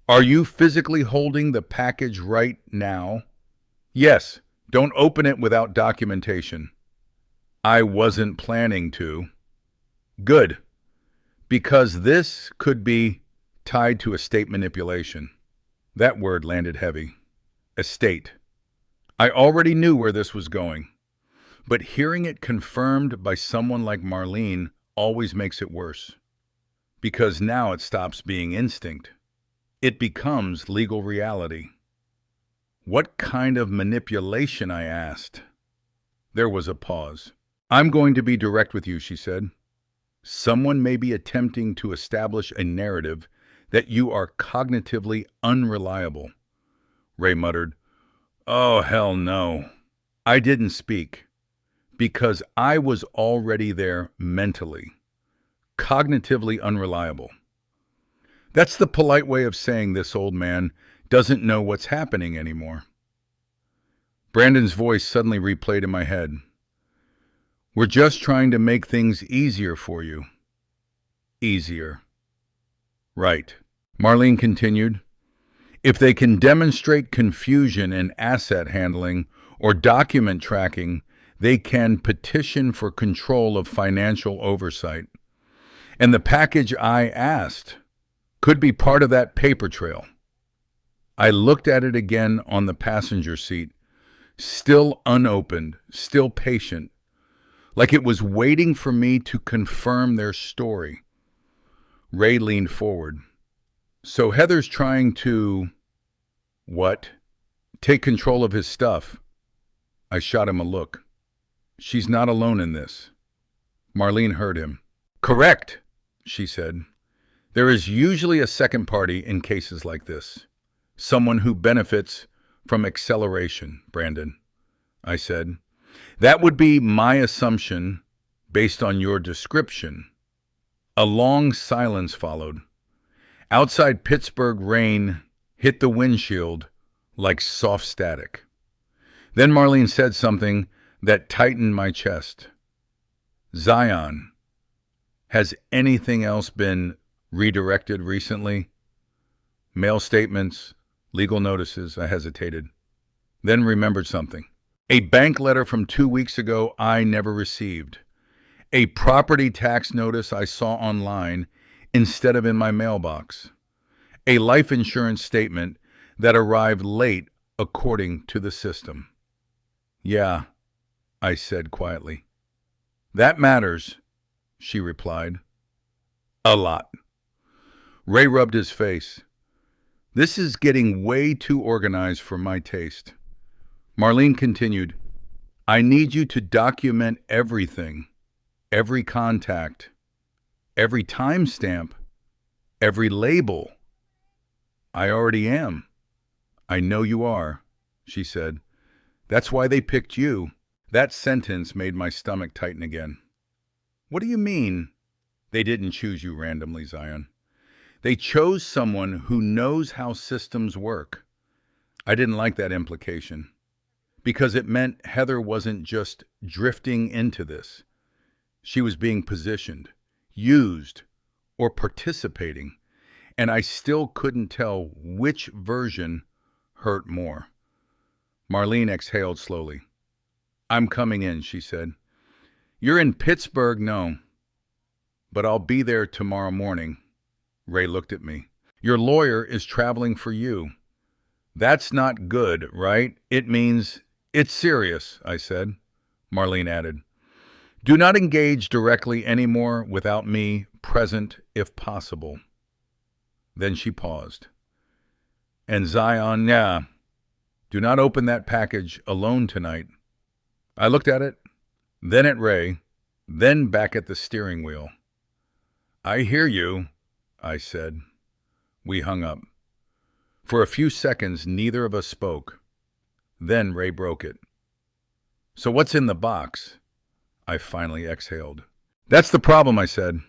are you physically holding the package right now?" "Yes. Don't open it without documentation." "I wasn't planning to." "Good. Because this could be tied to estate manipulation." That word landed heavy. Estate. I already knew where this was going, but hearing it confirmed by someone like Marlene always makes it worse. Because now it stops being instinct. It becomes legal reality. "What kind of manipulation?" I asked. There was a pause. "I'm going to be direct with you," she said. "Someone may be attempting to establish a narrative that you are cognitively unreliable." Ray muttered, "Oh, hell no." I didn't speak because I was already there mentally. Cognitively unreliable. That's the polite way of saying this old man doesn't know what's happening anymore. Brandon's voice suddenly replayed in my head. "We're just trying to make things easier for you." Easier. Right. Marlene continued. "If they can demonstrate confusion in asset handling or document tracking, they can petition for control of financial oversight. And the package I asked could be part of that paper trail." I looked at it again on the passenger seat, still unopened, still patient, like it was waiting for me to confirm their story. Ray leaned forward. "So Heather's trying to..." "What?" "Take control of his stuff." I shot him a look. "She's not alone in this." Marlene heard him. "Correct," she said. "There is usually a second party in cases like this. Someone who benefits from acceleration, Brandon," I said. "That would be my assumption based on your description." A long silence followed. Outside Pittsburgh, rain hit the windshield like soft static. Then Marlene said something that tightened my chest. "Zion, has anything else been redirected recently?" "Mail statements, legal notices," I hesitated. Then remembered something. "A bank letter from 2 weeks ago I never received. A property tax notice I saw online instead of in my mailbox. A life insurance statement that arrived late according to the system." "Yeah," I said quietly. "That matters," she replied. "A lot." Ray rubbed his face. "This is getting way too organized for my taste." Marlene continued, "I need you to document everything, every contact, every timestamp, every label." "I already am." "I know you are," she said. "That's why they picked you." That sentence made my stomach tighten again. "What do you mean, they didn't choose you randomly, Zion? They chose someone who knows how systems work. I didn't like that implication because it meant Heather wasn't just drifting into this. She was being positioned, used, or participating, and I still couldn't tell which version hurt more. Marlene exhaled slowly. I'm coming in, she said. You're in Pittsburgh? No, but I'll be there tomorrow morning. Ray looked at me. Your lawyer is traveling for you. That's not good, right? It means it's serious, I said. Marlene added. Do not engage directly anymore without me present if possible. Then she paused. And Zion, yeah, do not open that package alone tonight. I looked at it, then at Ray, then back at the steering wheel. I hear you, I said. We hung up. For a few seconds, neither of us spoke. Then Ray broke it. So what's in the box? I finally exhaled. That's the problem, I said.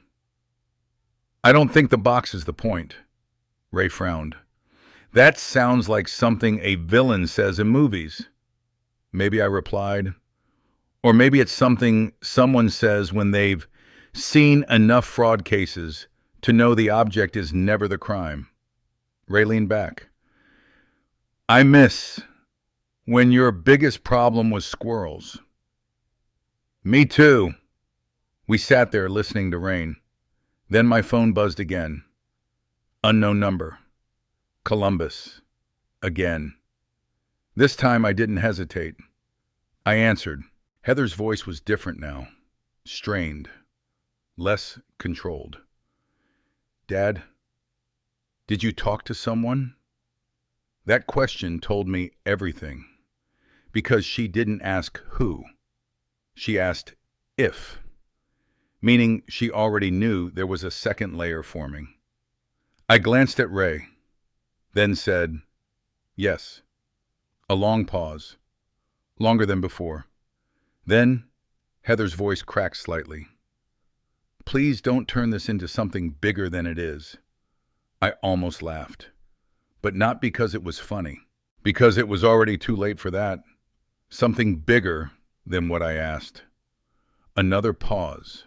I don't think the box is the point. Ray frowned. That sounds like something a villain says in movies. Maybe I replied. Or maybe it's something someone says when they've seen enough fraud cases to know the object is never the crime. Ray leaned back. I miss when your biggest problem was squirrels. Me too. We sat there listening to rain. Then my phone buzzed again. Unknown number. Columbus. Again. This time I didn't hesitate. I answered. Heather's voice was different now. Strained. Less controlled. Dad, did you talk to someone? That question told me everything. Because she didn't ask who. She asked if. Meaning she already knew there was a second layer forming. I glanced at Ray, then said, yes. A long pause, longer than before. Then Heather's voice cracked slightly. Please don't turn this into something bigger than it is. I almost laughed, but not because it was funny, because it was already too late for that. Something bigger than what I asked. Another pause.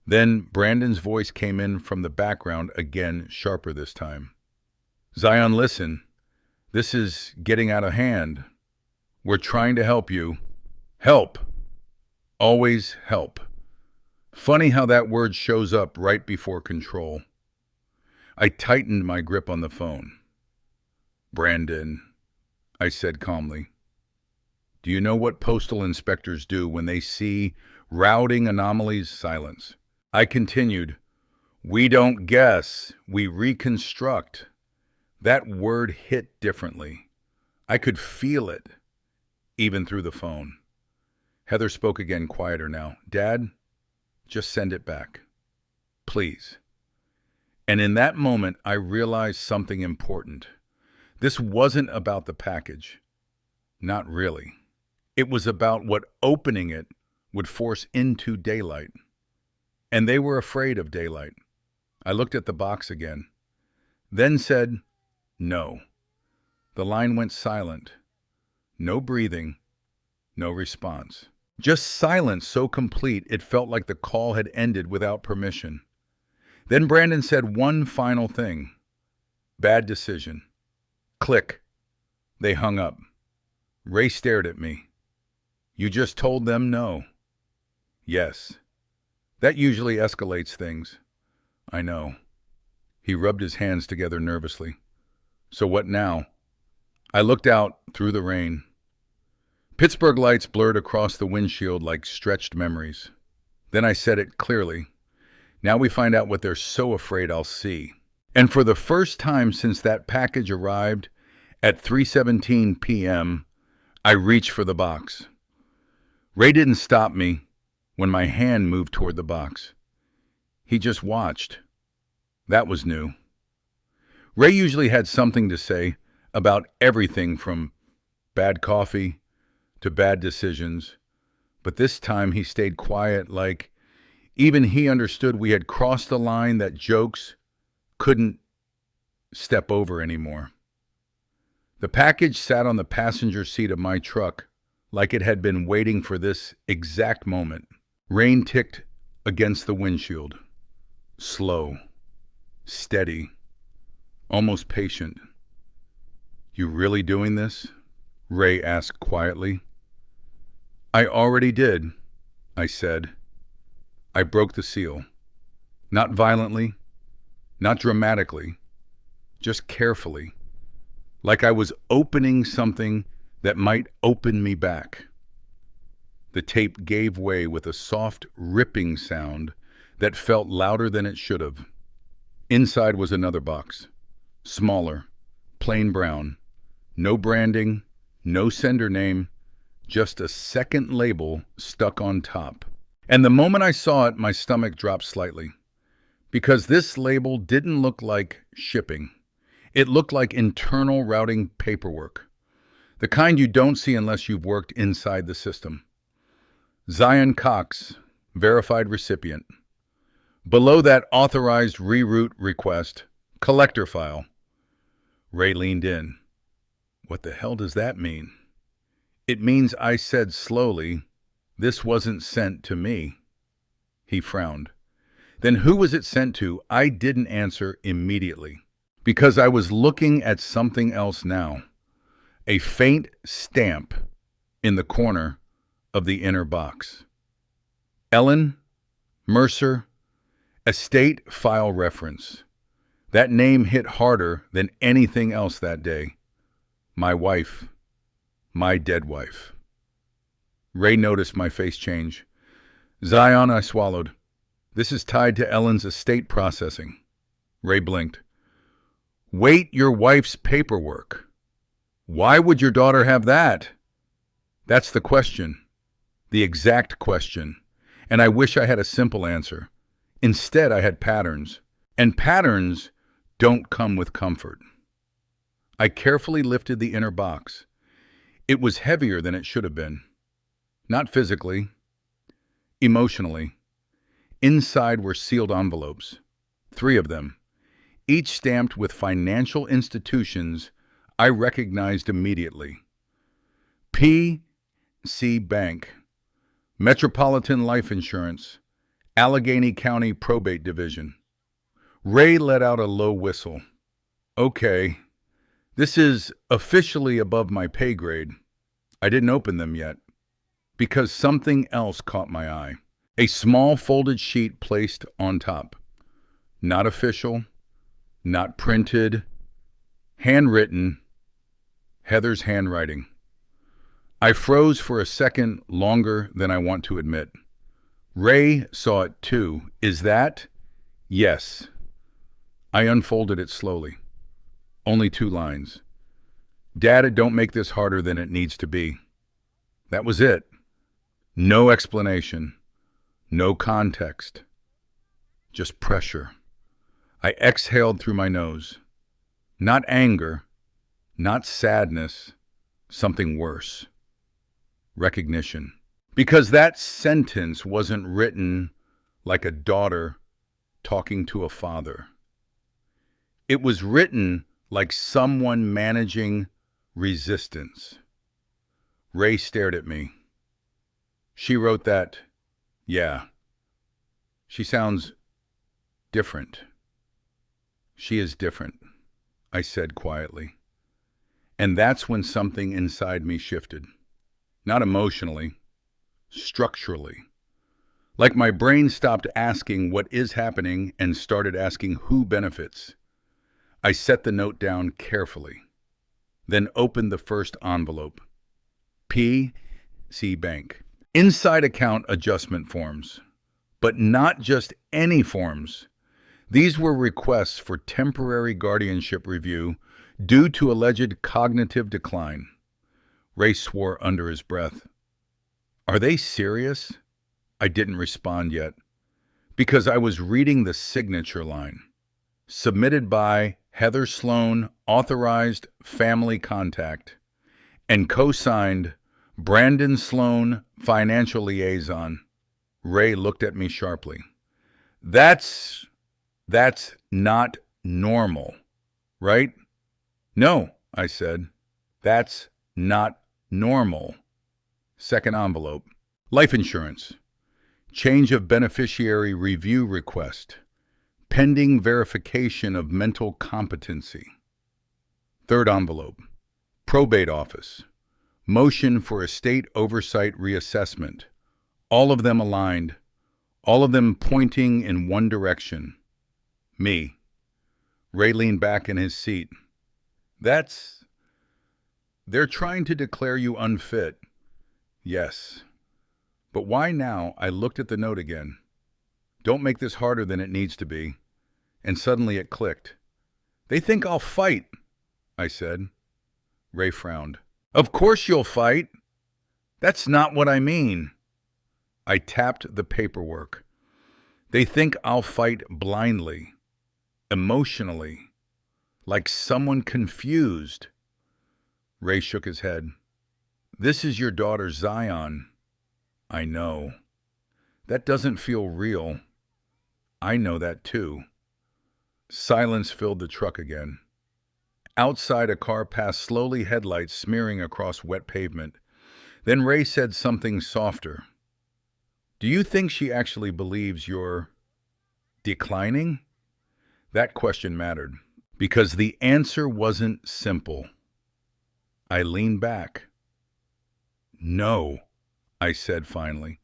Then Brandon's voice came in from the background, again sharper this time. Zion, listen. This is getting out of hand. We're trying to help you. Help. Always help. Funny how that word shows up right before control. I tightened my grip on the phone. Brandon, I said calmly. Do you know what postal inspectors do when they see routing anomalies? Silence. I continued. We don't guess. We reconstruct. That word hit differently. I could feel it, even through the phone. Heather spoke again, quieter now. Dad, just send it back. Please. And in that moment, I realized something important. This wasn't about the package. Not really. It was about what opening it would force into daylight. And they were afraid of daylight. I looked at the box again, then said, no. The line went silent. No breathing, no response. Just silence so complete it felt like the call had ended without permission. Then Brandon said one final thing. Bad decision. Click. They hung up. Ray stared at me. You just told them no. Yes. That usually escalates things. I know. He rubbed his hands together nervously. So what now? I looked out through the rain. Pittsburgh lights blurred across the windshield like stretched memories. Then I said it clearly. Now we find out what they're so afraid I'll see. And for the first time since that package arrived at 3:17 p.m., I reached for the box. Ray didn't stop me when my hand moved toward the box. He just watched. That was new. Ray usually had something to say about everything from bad coffee to bad decisions, but this time he stayed quiet, like even he understood we had crossed the line that jokes couldn't step over anymore. The package sat on the passenger seat of my truck like it had been waiting for this exact moment. Rain ticked against the windshield. Slow, steady, almost patient. "You really doing this?" Ray asked quietly. "I already did," I said. I broke the seal. Not violently, not dramatically, just carefully, like I was opening something that might open me back. The tape gave way with a soft, ripping sound that felt louder than it should have. Inside was another box, smaller, plain brown, no branding, no sender name, just a second label stuck on top. And the moment I saw it, my stomach dropped slightly, because this label didn't look like shipping. It looked like internal routing paperwork, the kind you don't see unless you've worked inside the system. Zion Cox, verified recipient. Below that, authorized reroute request, collector file. Ray leaned in. "What the hell does that mean?" "It means," I said slowly, "this wasn't sent to me." He frowned. "Then who was it sent to?" I didn't answer immediately, because I was looking at something else now. A faint stamp in the corner of the inner box. Ellen Mercer, estate file reference. That name hit harder than anything else that day. My wife. My dead wife. Ray noticed my face change. "Zion," I swallowed. "This is tied to Ellen's estate processing." Ray blinked. "Wait, your wife's paperwork. Why would your daughter have that?" "That's the question. The exact question. And I wish I had a simple answer. Instead, I had patterns. And patterns don't come with comfort." I carefully lifted the inner box. It was heavier than it should have been. Not physically, emotionally. Inside were sealed envelopes, 3 of them, each stamped with financial institutions I recognized immediately. P.C. Bank, Metropolitan Life Insurance, Allegheny County Probate Division. Ray let out a low whistle. "Okay, this is officially above my pay grade." I didn't open them yet, because something else caught my eye. A small folded sheet placed on top. Not official, not printed, handwritten, Heather's handwriting. I froze for a second longer than I want to admit. Ray saw it too. "Is that?" "Yes." I unfolded it slowly. Only 2 lines. "Dad, don't make this harder than it needs to be." That was it. No explanation. No context. Just pressure. I exhaled through my nose. Not anger, not sadness, something worse. Recognition. Because that sentence wasn't written like a daughter talking to a father. It was written like someone managing resistance. Ray stared at me. "She wrote that." "Yeah. She sounds different." "She is different," I said quietly. And that's when something inside me shifted. Not emotionally, structurally. Like my brain stopped asking what is happening and started asking who benefits. I set the note down carefully, then opened the first envelope. P.C. Bank. Inside account adjustment forms. But not just any forms. These were requests for temporary guardianship review due to alleged cognitive decline. Ray swore under his breath. "Are they serious?" I didn't respond yet, because I was reading the signature line. Submitted by Heather Sloan, authorized family contact, and co-signed Brandon Sloan, financial liaison. Ray looked at me sharply. That's not normal," right? No, I said. That's not normal. Second envelope. Life insurance. Change of beneficiary review request. Pending verification of mental competency. Third envelope. Probate office. Motion for estate oversight reassessment. All of them aligned. All of them pointing in one direction. Me. Ray leaned back in his seat. They're trying to declare you unfit. Yes. But why now? I looked at the note again. Don't make this harder than it needs to be. And suddenly it clicked. They think I'll fight, I said. Ray frowned. Of course you'll fight. That's not what I mean. I tapped the paperwork. They think I'll fight blindly, emotionally, like someone confused. Ray shook his head. This is your daughter Zion. I know. That doesn't feel real. I know that too. Silence filled the truck again. Outside, a car passed slowly, headlights smearing across wet pavement. Then Ray said something softer. Do you think she actually believes you're declining? That question mattered, because the answer wasn't simple. I leaned back. No, I said finally.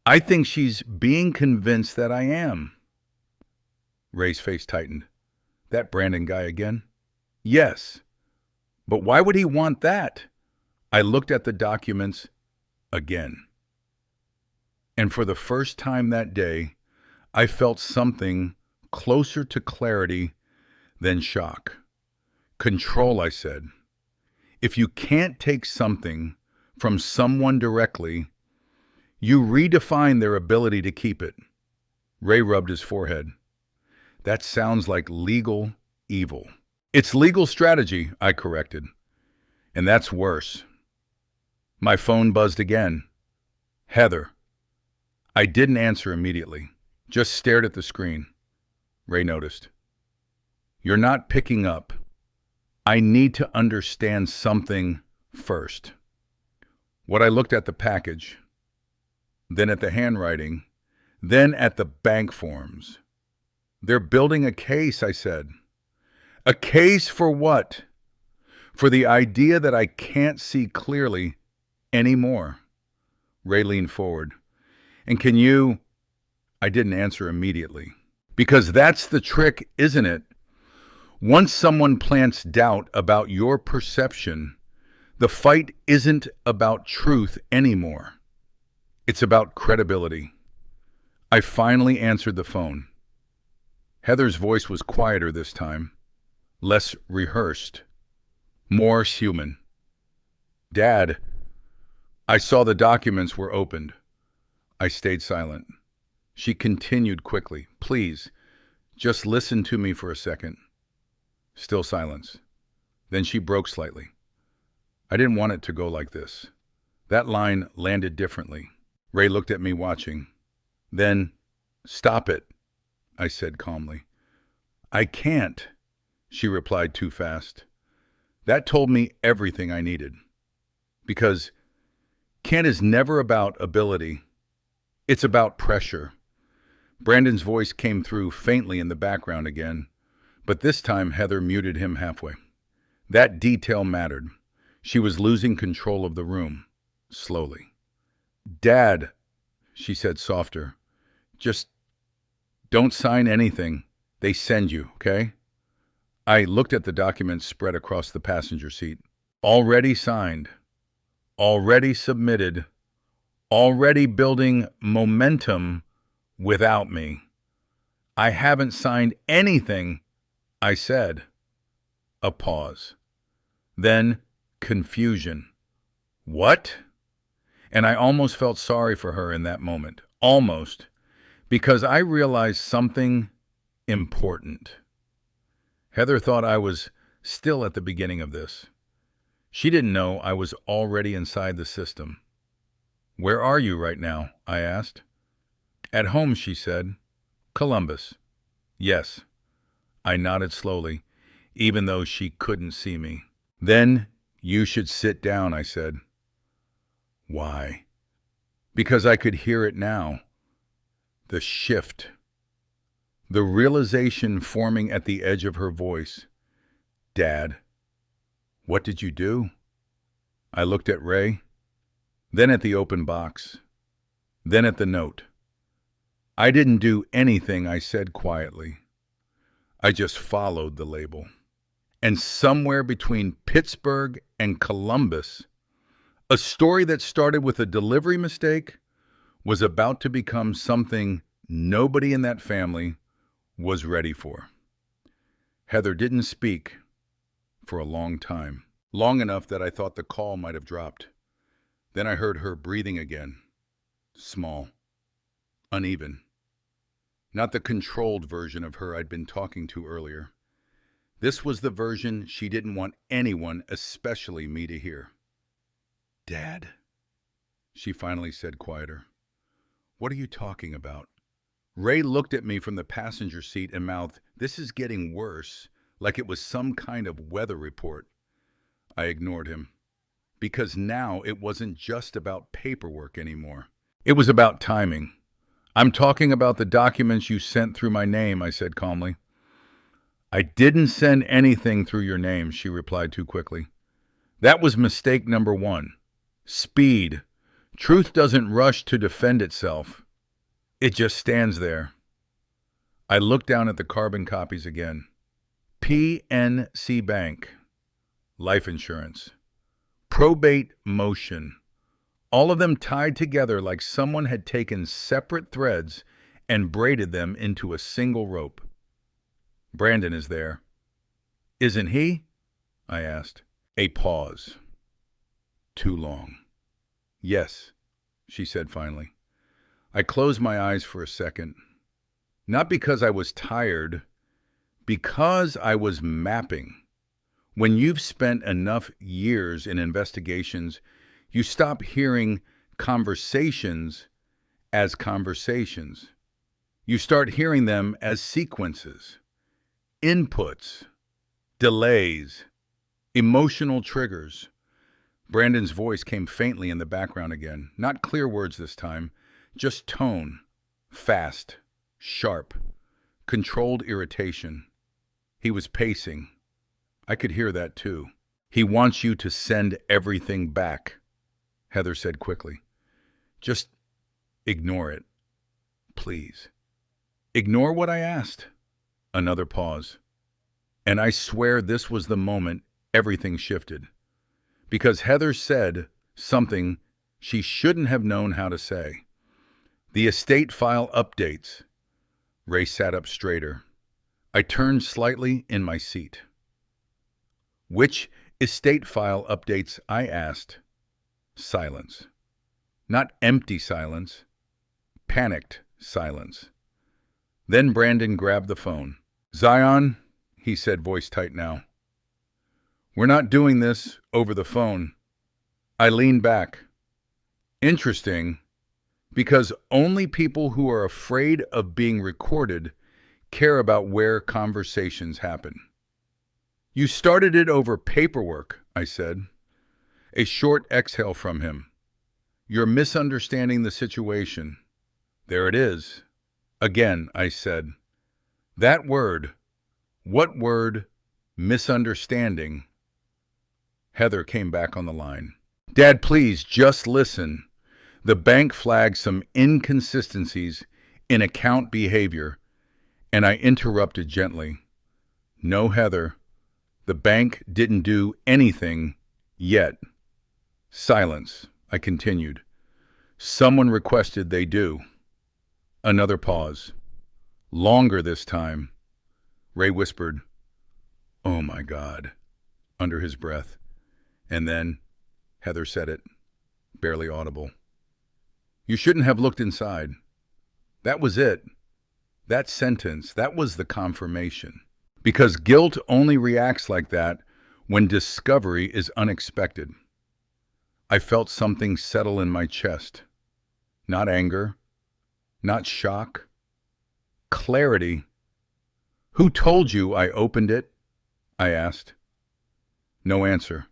I think she's being convinced that I am. Ray's face tightened. That Brandon guy again? Yes. But why would he want that? I looked at the documents again. And for the first time that day, I felt something closer to clarity than shock. Control, I said. If you can't take something from someone directly, you redefine their ability to keep it. Ray rubbed his forehead. That sounds like legal evil. It's legal strategy, I corrected. And that's worse. My phone buzzed again. Heather. I didn't answer immediately, just stared at the screen. Ray noticed. You're not picking up. I need to understand something first. What I looked at the package, then at the handwriting, then at the bank forms. They're building a case, I said. A case for what? For the idea that I can't see clearly anymore. Ray leaned forward. And can you... I didn't answer immediately. Because that's the trick, isn't it? Once someone plants doubt about your perception, the fight isn't about truth anymore. It's about credibility. I finally answered the phone. Heather's voice was quieter this time, less rehearsed, more human. Dad, I saw the documents were opened. I stayed silent. She continued quickly. Please, just listen to me for a second. Still silence. Then she broke slightly. I didn't want it to go like this. That line landed differently. Ray looked at me watching. Then, stop it, I said calmly. I can't, she replied too fast. That told me everything I needed. Because can't is never about ability. It's about pressure. Brandon's voice came through faintly in the background again, but this time Heather muted him halfway. That detail mattered. She was losing control of the room, slowly. Dad, she said softer, just don't sign anything they send you, okay? I looked at the documents spread across the passenger seat. Already signed, already submitted, already building momentum without me. I haven't signed anything, I said. A pause. Then confusion. What? And I almost felt sorry for her in that moment. Almost. Because I realized something important. Heather thought I was still at the beginning of this. She didn't know I was already inside the system. Where are you right now? I asked. At home, she said. Columbus. Yes. I nodded slowly. even though she couldn't see me. Then you should sit down, I said. Why? Because I could hear it now. The shift. The realization forming at the edge of her voice. Dad, what did you do? I looked at Ray, then at the open box, then at the note. I didn't do anything, I said quietly. I just followed the label. And somewhere between Pittsburgh and Columbus, a story that started with a delivery mistake was about to become something nobody in that family was ready for. Heather didn't speak for a long time, long enough that I thought the call might have dropped. Then I heard her breathing again, small, uneven. Not the controlled version of her I'd been talking to earlier. This was the version she didn't want anyone, especially me, to hear. Dad, she finally said quieter. What are you talking about? Ray looked at me from the passenger seat and mouthed, "This is getting worse," like it was some kind of weather report. I ignored him, because now it wasn't just about paperwork anymore. It was about timing. I'm talking about the documents you sent through my name, I said calmly. I didn't send anything through your name, she replied too quickly. That was mistake number one. Speed. Truth doesn't rush to defend itself. It just stands there. I looked down at the carbon copies again. PNC Bank. Life insurance. Probate motion. All of them tied together like someone had taken separate threads and braided them into a single rope. Brandon is there. Isn't he? I asked. A pause. Too long. Yes, she said finally. I closed my eyes for a second. Not because I was tired, because I was mapping. When you've spent enough years in investigations, you stop hearing conversations as conversations. You start hearing them as sequences, inputs, delays, emotional triggers. Brandon's voice came faintly in the background again. Not clear words this time, just tone, fast, sharp, controlled irritation. He was pacing. I could hear that too. He wants you to send everything back, Heather said quickly. Just ignore it, please. Ignore what I asked. Another pause. And I swear this was the moment everything shifted. Because Heather said something she shouldn't have known how to say. The estate file updates. Ray sat up straighter. I turned slightly in my seat. Which estate file updates? I asked. Silence. Not empty silence. Panicked silence. Then Brandon grabbed the phone. Zion, he said, voice tight now. We're not doing this over the phone. I leaned back. Interesting, because only people who are afraid of being recorded care about where conversations happen. You started it over paperwork, I said. A short exhale from him. You're misunderstanding the situation. There it is. Again, I said. That word. What word? Misunderstanding. Heather came back on the line. Dad, please, just listen. The bank flagged some inconsistencies in account behavior, and I interrupted gently. No, Heather. The bank didn't do anything yet. Silence. I continued. Someone requested they do. Another pause. Longer this time. Ray whispered, "Oh my God," under his breath. And then Heather said it, barely audible. You shouldn't have looked inside. That was it. That sentence, that was the confirmation. Because guilt only reacts like that when discovery is unexpected. I felt something settle in my chest. Not anger, not shock. Clarity. Who told you I opened it? I asked. No answer.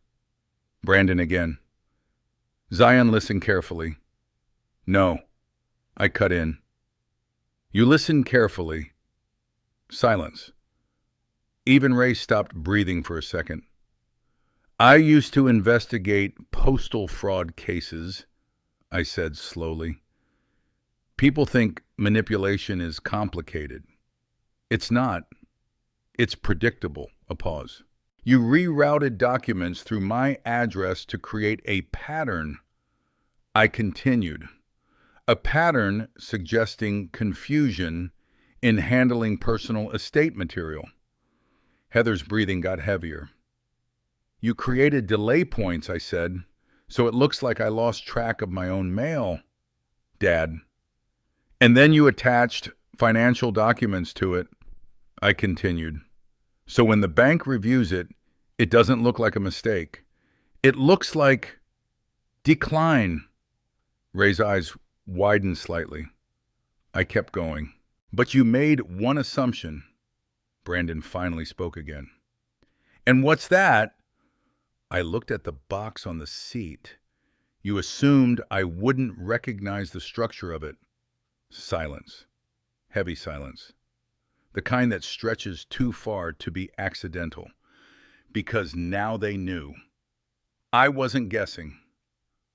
Brandon again. Zion listened carefully. No. I cut in. You listened carefully. Silence. Even Ray stopped breathing for a second. I used to investigate postal fraud cases, I said slowly. People think manipulation is complicated. It's not. It's predictable. A pause. You rerouted documents through my address to create a pattern. I continued. A pattern suggesting confusion in handling personal estate material. Heather's breathing got heavier. You created delay points, I said, so it looks like I lost track of my own mail, Dad. And then you attached financial documents to it, I continued. So when the bank reviews it, it doesn't look like a mistake. It looks like decline. Ray's eyes widened slightly. I kept going. But you made one assumption. Brandon finally spoke again. And what's that? I looked at the box on the seat. You assumed I wouldn't recognize the structure of it. Silence. Heavy silence. The kind that stretches too far to be accidental. Because now they knew. I wasn't guessing.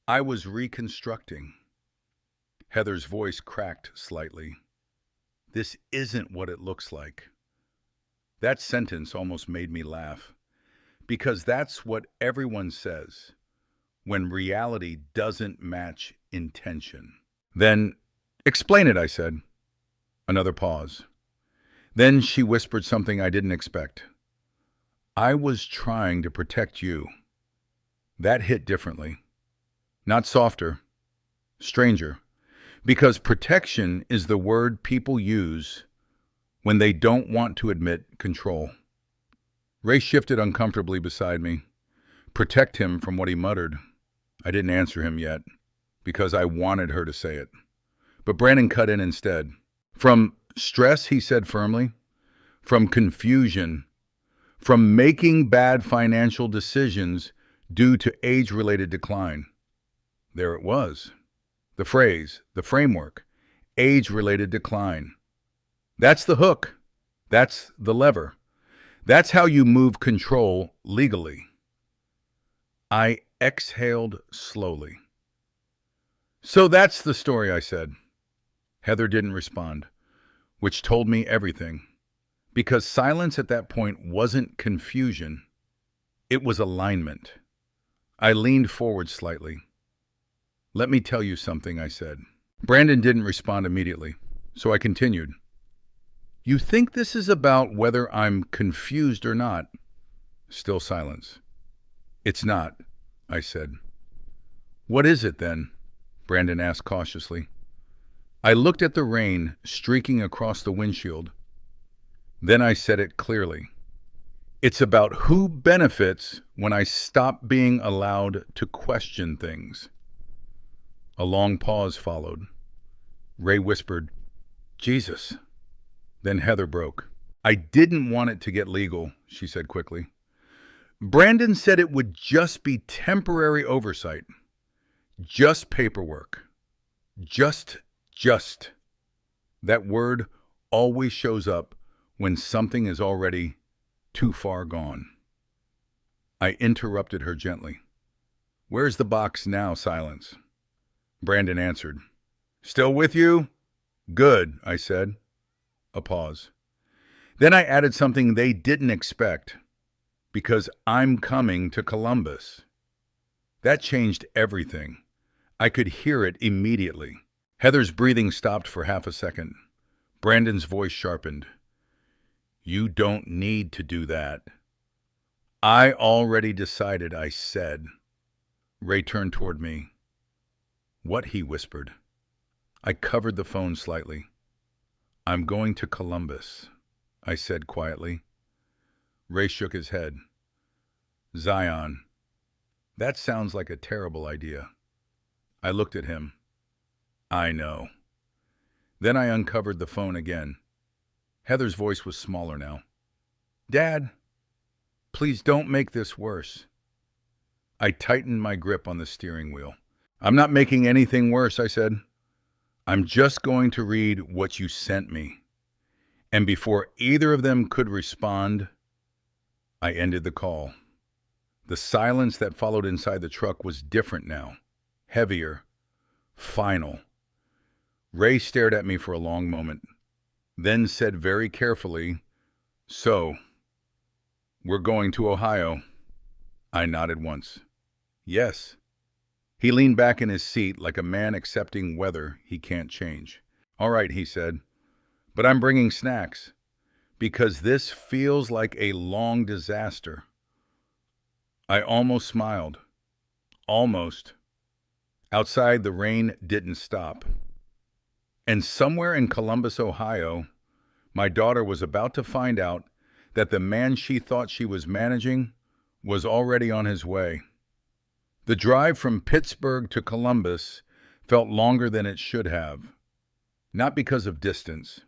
I was reconstructing. Heather's voice cracked slightly. This isn't what it looks like. That sentence almost made me laugh. Because that's what everyone says when reality doesn't match intention. Then, explain it, I said. Another pause. Then she whispered something I didn't expect. I was trying to protect you. That hit differently. Not softer, stranger. Because protection is the word people use when they don't want to admit control. Ray shifted uncomfortably beside me. Protect him from what he muttered. I didn't answer him yet, because I wanted her to say it. But Brandon cut in instead. From stress, he said firmly. From confusion. From making bad financial decisions due to age-related decline. There it was. The phrase, the framework, age-related decline. That's the hook. That's the lever. That's how you move control legally. I exhaled slowly. So that's the story, I said. Heather didn't respond, which told me everything. Because silence at that point wasn't confusion. It was alignment. I leaned forward slightly. Let me tell you something, I said. Brandon didn't respond immediately, so I continued. You think this is about whether I'm confused or not? Still silence. It's not, I said. What is it then? Brandon asked cautiously. I looked at the rain streaking across the windshield. Then I said it clearly. It's about who benefits when I stop being allowed to question things. A long pause followed. Ray whispered, Jesus. Then Heather broke. I didn't want it to get legal, she said quickly. Brandon said it would just be temporary oversight. Just paperwork. Just. That word always shows up when something is already too far gone. I interrupted her gently. Where's the box now? Silence. Brandon answered. Still with you? Good, I said. A pause. Then I added something they didn't expect. Because I'm coming to Columbus. That changed everything. I could hear it immediately. Heather's breathing stopped for half a second. Brandon's voice sharpened. You don't need to do that. I already decided, I said. Ray turned toward me. What? He whispered. I covered the phone slightly. I'm going to Columbus, I said quietly. Ray shook his head. Zion. That sounds like a terrible idea. I looked at him. I know. Then I uncovered the phone again. Heather's voice was smaller now. Dad, Please don't make this worse. I tightened my grip on the steering wheel. I'm not making anything worse, I said. I'm just going to read what you sent me. And before either of them could respond, I ended the call. The silence that followed inside the truck was different now, heavier, final. Ray stared at me for a long moment, then said very carefully, "So, we're going to Ohio." I nodded once. "Yes." He leaned back in his seat like a man accepting weather he can't change. "All right," he said, "but I'm bringing snacks, because this feels like a long disaster." I almost smiled. Almost. Outside, the rain didn't stop. And somewhere in Columbus, Ohio, my daughter was about to find out that the man she thought she was managing was already on his way. The drive from Pittsburgh to Columbus felt longer than it should have. Not because of distance,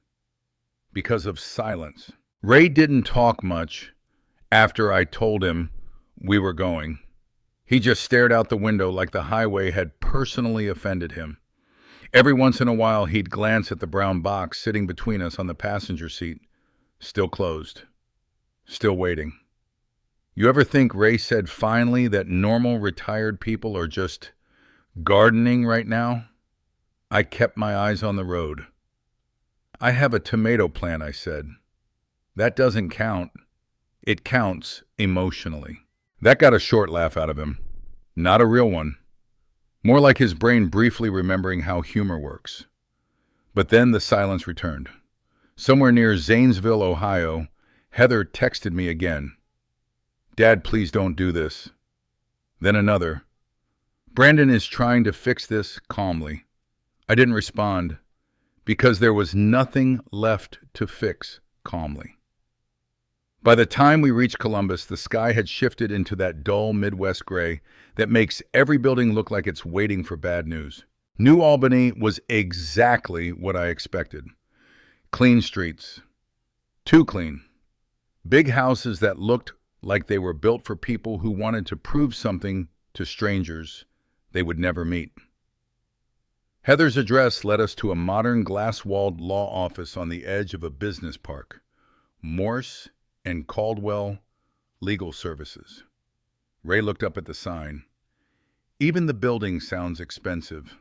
because of silence. Ray didn't talk much after I told him we were going. He just stared out the window like the highway had personally offended him. Every once in a while, he'd glance at the brown box sitting between us on the passenger seat, still closed, still waiting. You ever think Ray said finally that normal retired people are just gardening right now? I kept my eyes on the road. "I have a tomato plant," I said. "That doesn't count. It counts emotionally." That got a short laugh out of him. Not a real one. More like his brain briefly remembering how humor works. But then the silence returned. Somewhere near Zanesville, Ohio, Heather texted me again. "Dad, please don't do this." Then another. "Brandon is trying to fix this calmly." I didn't respond because there was nothing left to fix calmly. By the time we reached Columbus, the sky had shifted into that dull Midwest gray that makes every building look like it's waiting for bad news. New Albany was exactly what I expected. Clean streets. Too clean. Big houses that looked like they were built for people who wanted to prove something to strangers they would never meet. Heather's address led us to a modern glass-walled law office on the edge of a business park. Morse and Caldwell Legal Services. Ray looked up at the sign. "Even the building sounds expensive."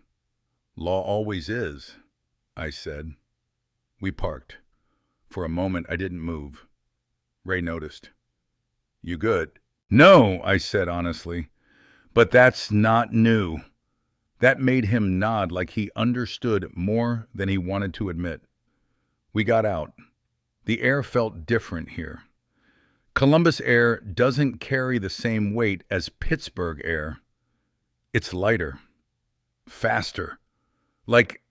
"Law always is," I said. We parked. For a moment, I didn't move. Ray noticed. "You good?" "No," I said honestly. "But that's not new." That made him nod like he understood more than he wanted to admit. We got out. The air felt different here. Columbus air doesn't carry the same weight as Pittsburgh air. It's lighter, faster, like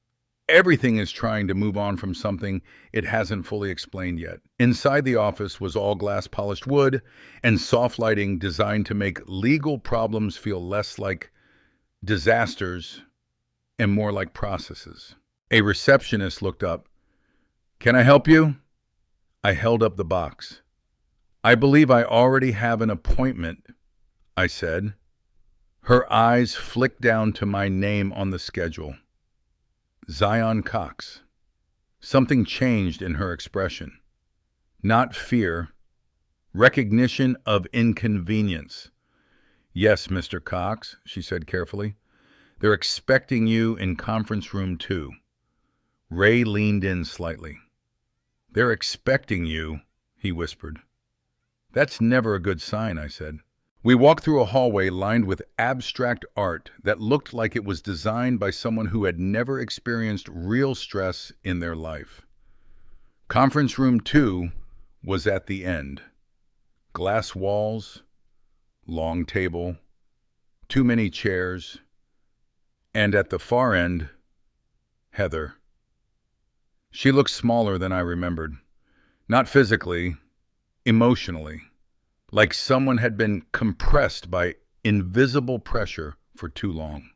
everything is trying to move on from something it hasn't fully explained yet. Inside the office was all glass polished wood and soft lighting designed to make legal problems feel less like disasters and more like processes. A receptionist looked up. "Can I help you?" I held up the box. "I believe I already have an appointment," I said. Her eyes flicked down to my name on the schedule. Zion Cox. Something changed in her expression. Not fear, recognition of inconvenience. "Yes, Mr. Cox," she said carefully. "They're expecting you in conference room 2. Ray leaned in slightly. "They're expecting you," he whispered. "That's never a good sign," I said. We walked through a hallway lined with abstract art that looked like it was designed by someone who had never experienced real stress in their life. Conference room 2 was at the end. Glass walls, long table, too many chairs, and at the far end, Heather. She looked smaller than I remembered. Not physically, emotionally, like someone had been compressed by invisible pressure for too long.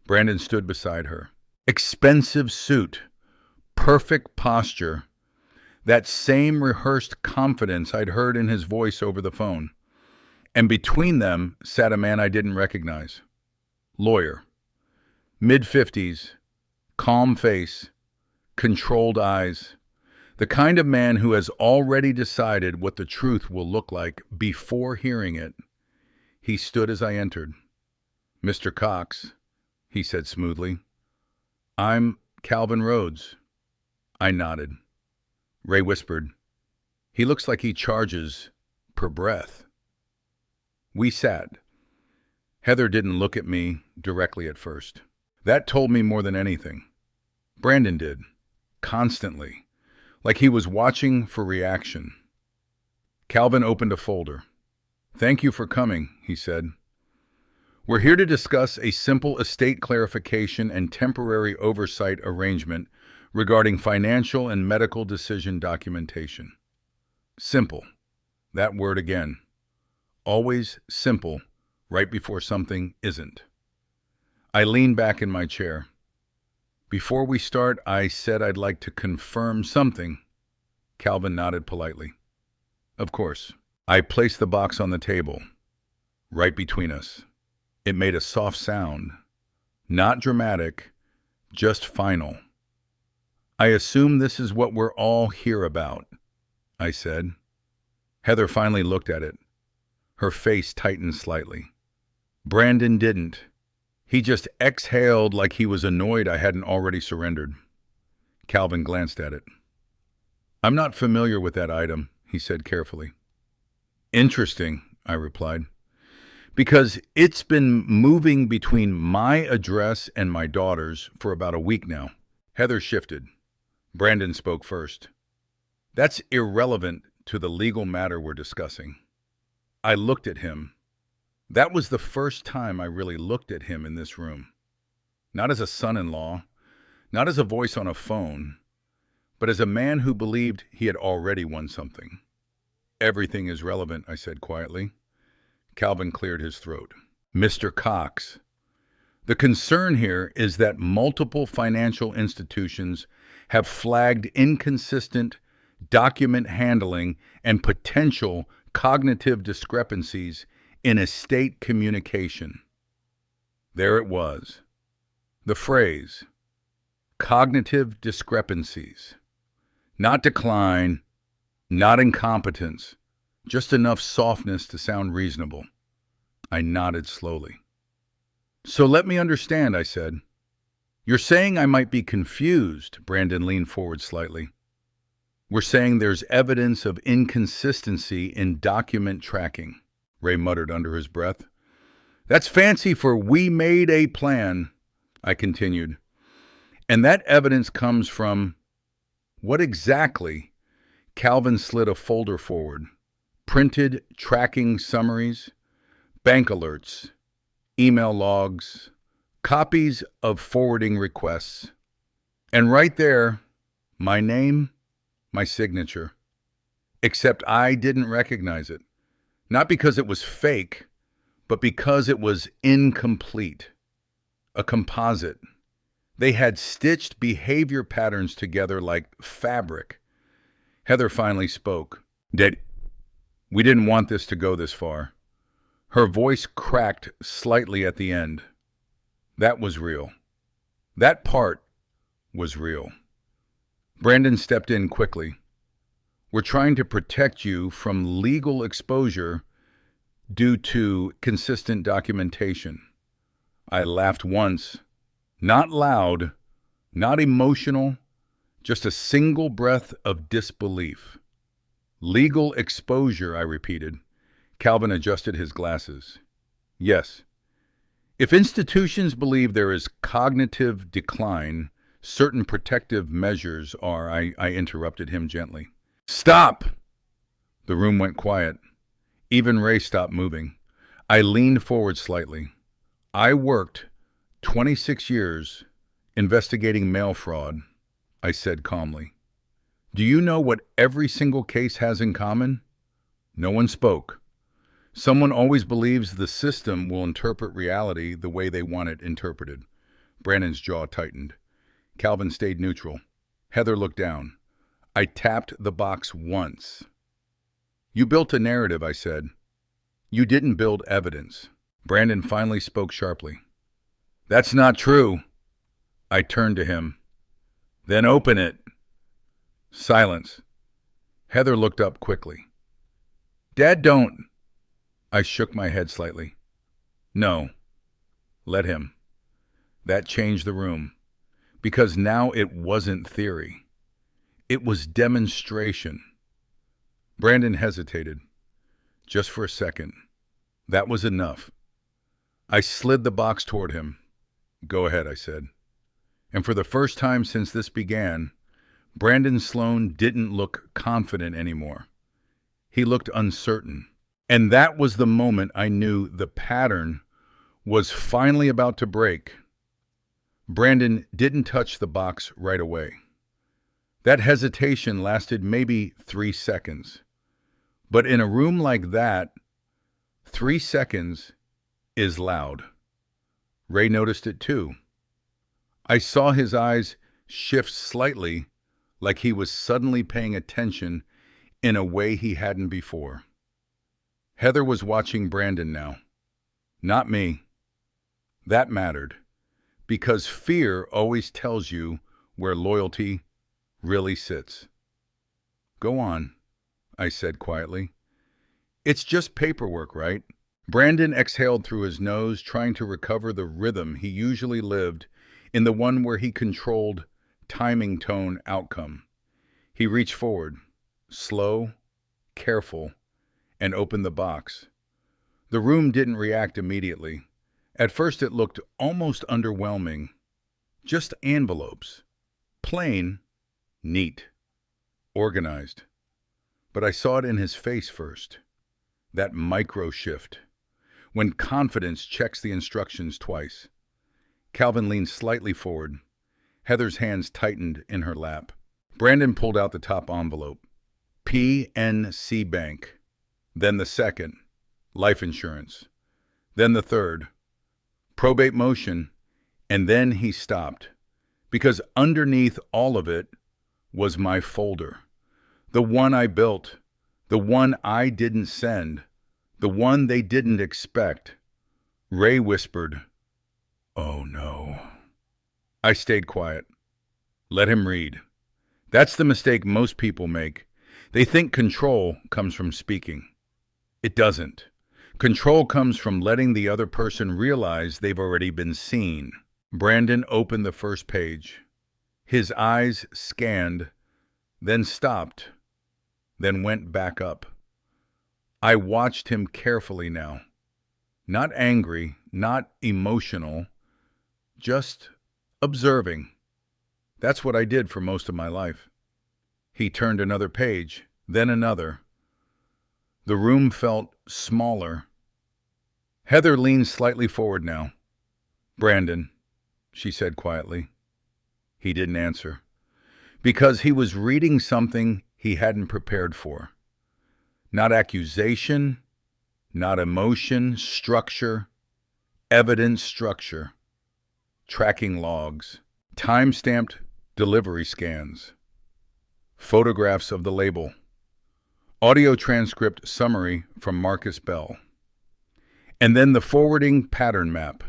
Brandon stood beside her. Expensive suit, perfect posture, That same rehearsed confidence I'd heard in his voice over the phone. And between them sat a man I didn't recognize. Lawyer. Mid-50s, calm face, controlled eyes. The kind of man who has already decided what the truth will look like before hearing it. He stood as I entered. "Mr. Cox," he said smoothly. "I'm Calvin Rhodes." I nodded. Ray whispered, "He looks like he charges per breath." We sat. Heather didn't look at me directly at first. That told me more than anything. Brandon did, constantly, like he was watching for reaction. Calvin opened a folder. "Thank you for coming," he said. "We're here to discuss a simple estate clarification and temporary oversight arrangement regarding financial and medical decision documentation." Simple. That word again. Always simple, right before something isn't. I leaned back in my chair. "Before we start, I said I'd like to confirm something." Calvin nodded politely. "Of course." I placed the box on the table, right between us. It made a soft sound. Not dramatic, just final. "I assume this is what we're all here about," I said. Heather finally looked at it. Her face tightened slightly. Brandon didn't. He just exhaled like he was annoyed I hadn't already surrendered. Calvin glanced at it. "I'm not familiar with that item," he said carefully. "Interesting," I replied, "because it's been moving between my address and my daughter's for about a week now." Heather shifted. Brandon spoke first. "That's irrelevant to the legal matter we're discussing." I looked at him. That was the first time I really looked at him in this room. Not as a son-in-law, not as a voice on a phone, but as a man who believed he had already won something. "Everything is relevant," I said quietly. Calvin cleared his throat. "Mr. Cox, the concern here is that multiple financial institutions have flagged inconsistent document handling and potential cognitive discrepancies in estate communication." There it was. The phrase, cognitive discrepancies. Not decline, not incompetence, just enough softness to sound reasonable. I nodded slowly. "So let me understand," I said. "You're saying I might be confused." Brandon leaned forward slightly. "We're saying there's evidence of inconsistency in document tracking," Ray muttered under his breath. "That's fancy for 'we made a plan,'" I continued. "And that evidence comes from..." "What exactly?" Calvin slid a folder forward. "Printed tracking summaries, bank alerts, email logs, copies of forwarding requests. And right there, my name, my signature. Except I didn't recognize it. Not because it was fake, but because it was incomplete. A composite. They had stitched behavior patterns together like fabric." Heather finally spoke. We didn't want this to go this far." Her voice cracked slightly at the end. "That was real. That part was real." Brandon stepped in quickly. "We're trying to protect you from legal exposure due to consistent documentation." I laughed once. Not loud, not emotional, just a single breath of disbelief. "Legal exposure," I repeated. Calvin adjusted his glasses. "Yes. If institutions believe there is cognitive decline, certain protective measures are..." I interrupted him gently. "Stop!" The room went quiet. Even Ray stopped moving. I leaned forward slightly. "I worked 26 years investigating mail fraud," I said calmly. "Do you know what every single case has in common?" No one spoke. Someone always believes the system will interpret reality the way they want it interpreted. Brandon's jaw tightened. Calvin stayed neutral. Heather looked down. I tapped the box once. You built a narrative, I said. You didn't build evidence. Brandon finally spoke sharply. That's not true. I turned to him. Then open it. Silence. Heather looked up quickly. Dad, don't. I shook my head slightly. No. Let him. That changed the room. Because now it wasn't theory. It was demonstration. Brandon hesitated. Just for a second. That was enough. I slid the box toward him. Go ahead, I said. And for the first time since this began, Brandon Sloan didn't look confident anymore. He looked uncertain. And that was the moment I knew the pattern was finally about to break. Brandon didn't touch the box right away. That hesitation lasted maybe 3 seconds. But in a room like that, 3 seconds is loud. Ray noticed it too. I saw his eyes shift slightly, like he was suddenly paying attention in a way he hadn't before. Heather was watching Brandon now. Not me. That mattered. Because fear always tells you where loyalty really sits. Go on, I said quietly. It's just paperwork, right? Brandon exhaled through his nose, trying to recover the rhythm he usually lived in, the one where he controlled timing, tone, outcome. He reached forward, slow, careful, and opened the box. The room didn't react immediately. At first it looked almost underwhelming. Just envelopes. Plain, neat, organized. But I saw it in his face first. That micro shift. When confidence checks the instructions twice. Calvin leaned slightly forward. Heather's hands tightened in her lap. Brandon pulled out the top envelope. PNC Bank. Then the second. Life insurance. Then the third. Probate motion. And then he stopped. Because underneath all of it was my folder. The one I built. The one I didn't send. The one they didn't expect. Ray whispered, "Oh no." I stayed quiet. Let him read. That's the mistake most people make. They think control comes from speaking. It doesn't. Control comes from letting the other person realize they've already been seen. Brandon opened the first page. His eyes scanned, then stopped, then went back up. I watched him carefully now. Not angry, not emotional, just observing. That's what I did for most of my life. He turned another page, then another. The room felt smaller. Heather leaned slightly forward now. "Brandon," she said quietly. He didn't answer. Because he was reading something he hadn't prepared for. Not accusation, not emotion, structure, evidence structure, tracking logs, time-stamped delivery scans, photographs of the label, audio transcript summary from Marcus Bell, and then the forwarding pattern map,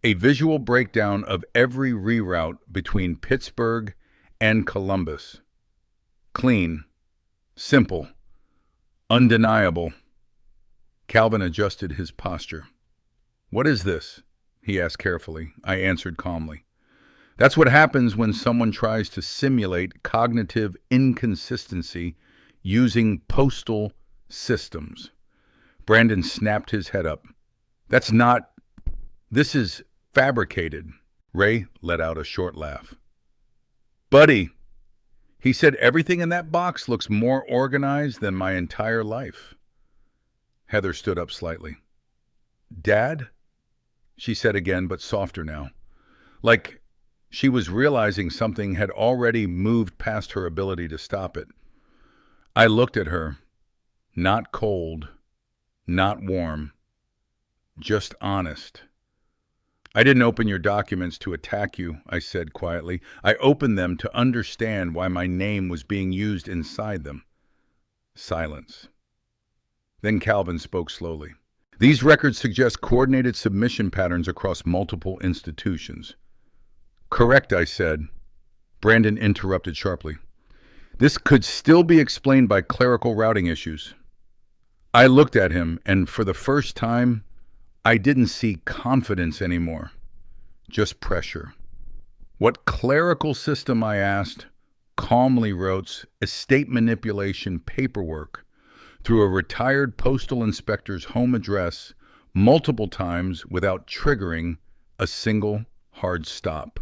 a visual breakdown of every reroute between Pittsburgh and Columbus. Clean, simple, undeniable. Calvin adjusted his posture. "What is this?" he asked carefully. I answered calmly. "That's what happens when someone tries to simulate cognitive inconsistency using postal systems." Brandon snapped his head up. This is fabricated." Ray let out a short laugh. "Buddy," he said, "everything in that box looks more organized than my entire life." Heather stood up slightly. "Dad?" she said again, but softer now. Like she was realizing something had already moved past her ability to stop it. I looked at her. Not cold, not warm, just honest. I didn't open your documents to attack you, I said quietly. I opened them to understand why my name was being used inside them. Silence. Then Calvin spoke slowly. These records suggest coordinated submission patterns across multiple institutions. Correct, I said. Brandon interrupted sharply. This could still be explained by clerical routing issues. I looked at him, and for the first time, I didn't see confidence anymore, just pressure. What clerical system, I asked, calmly wrote estate manipulation paperwork through a retired postal inspector's home address multiple times without triggering a single hard stop?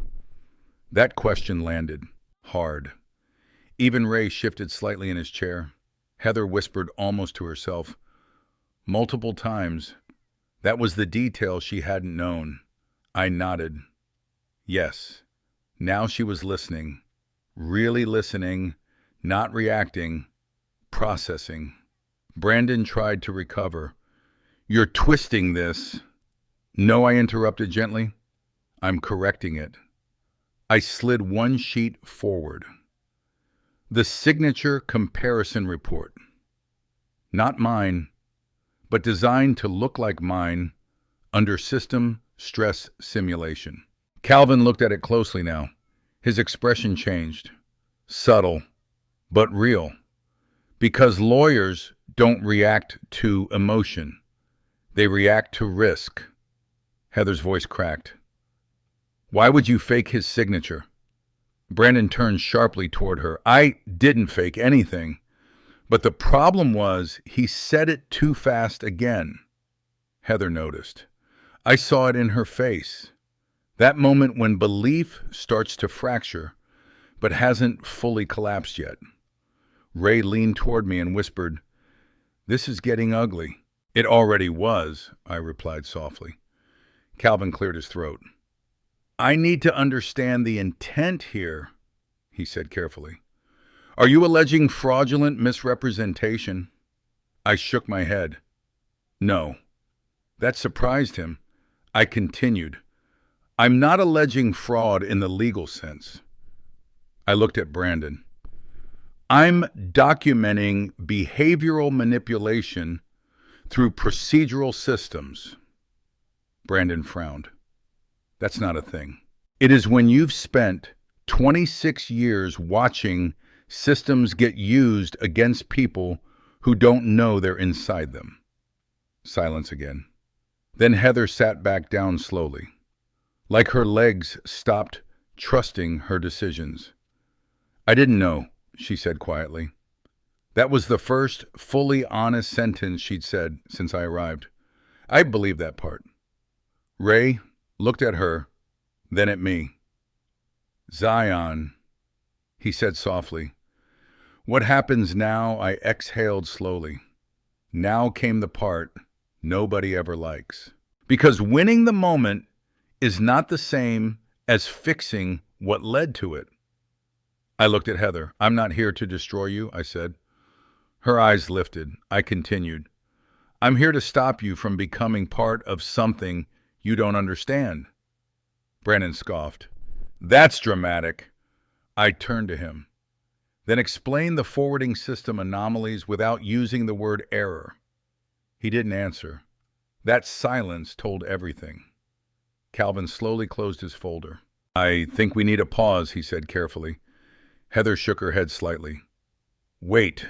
That question landed hard. Even Ray shifted slightly in his chair. Heather whispered almost to herself, multiple times. That was the detail she hadn't known. I nodded. Yes. Now she was listening. Really listening, not reacting, processing. Brandon tried to recover. You're twisting this. No, I interrupted gently. I'm correcting it. I slid one sheet forward. The signature comparison report. Not mine, but designed to look like mine under system stress simulation. Calvin looked at it closely now. His expression changed. Subtle, but real. Because lawyers don't react to emotion. They react to risk. Heather's voice cracked. Why would you fake his signature? Brandon turned sharply toward her. I didn't fake anything. But the problem was he said it too fast again. Heather noticed. I saw it in her face. That moment when belief starts to fracture, but hasn't fully collapsed yet. Ray leaned toward me and whispered, "This is getting ugly." It already was, I replied softly. Calvin cleared his throat. I need to understand the intent here, he said carefully. Are you alleging fraudulent misrepresentation? I shook my head. No. That surprised him. I continued. I'm not alleging fraud in the legal sense. I looked at Brandon. I'm documenting behavioral manipulation through procedural systems. Brandon frowned. That's not a thing. It is when you've spent 26 years watching systems get used against people who don't know they're inside them. Silence again. Then Heather sat back down slowly, like her legs stopped trusting her decisions. I didn't know, she said quietly. That was the first fully honest sentence she'd said since I arrived. I believed that part. Ray looked at her, then at me. Zion, he said softly. What happens now? I exhaled slowly. Now came the part nobody ever likes. Because winning the moment is not the same as fixing what led to it. I looked at Heather. I'm not here to destroy you, I said. Her eyes lifted. I continued. I'm here to stop you from becoming part of something you don't understand. Brandon scoffed. That's dramatic. I turned to him. Then explain the forwarding system anomalies without using the word error. He didn't answer. That silence told everything. Calvin slowly closed his folder. I think we need a pause, he said carefully. Heather shook her head slightly. Wait.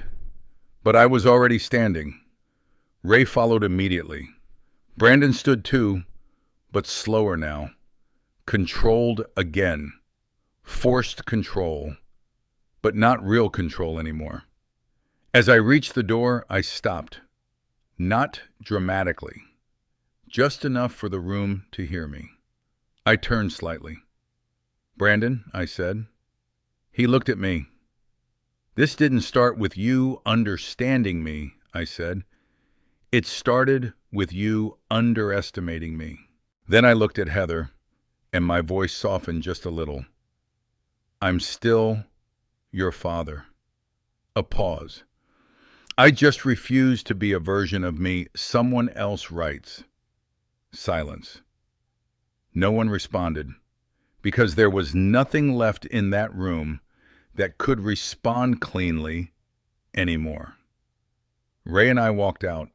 But I was already standing. Ray followed immediately. Brandon stood too, but slower now. Controlled again. Forced control. But not real control anymore. As I reached the door, I stopped. Not dramatically. Just enough for the room to hear me. I turned slightly. Brandon, I said. He looked at me. This didn't start with you understanding me, I said. It started with you underestimating me. Then I looked at Heather, and my voice softened just a little. I'm still your father. A pause. I just refuse to be a version of me someone else writes. Silence. No one responded, because there was nothing left in that room that could respond cleanly anymore. Ray and I walked out.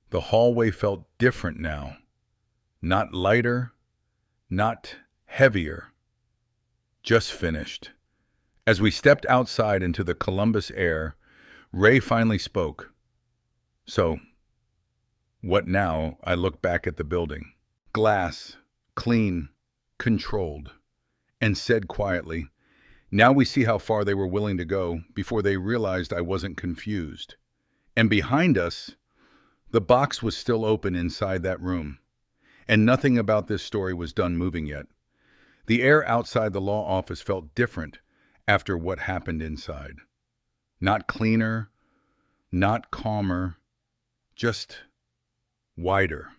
The hallway felt different now. Not lighter, not heavier, just finished. As we stepped outside into the Columbus air, Ray finally spoke. So, what now? I looked back at the building. Glass, clean, controlled, and said quietly, now we see how far they were willing to go before they realized I wasn't confused. And behind us, the box was still open inside that room, and nothing about this story was done moving yet. The air outside the law office felt different after what happened inside. Not cleaner, not calmer, just wider.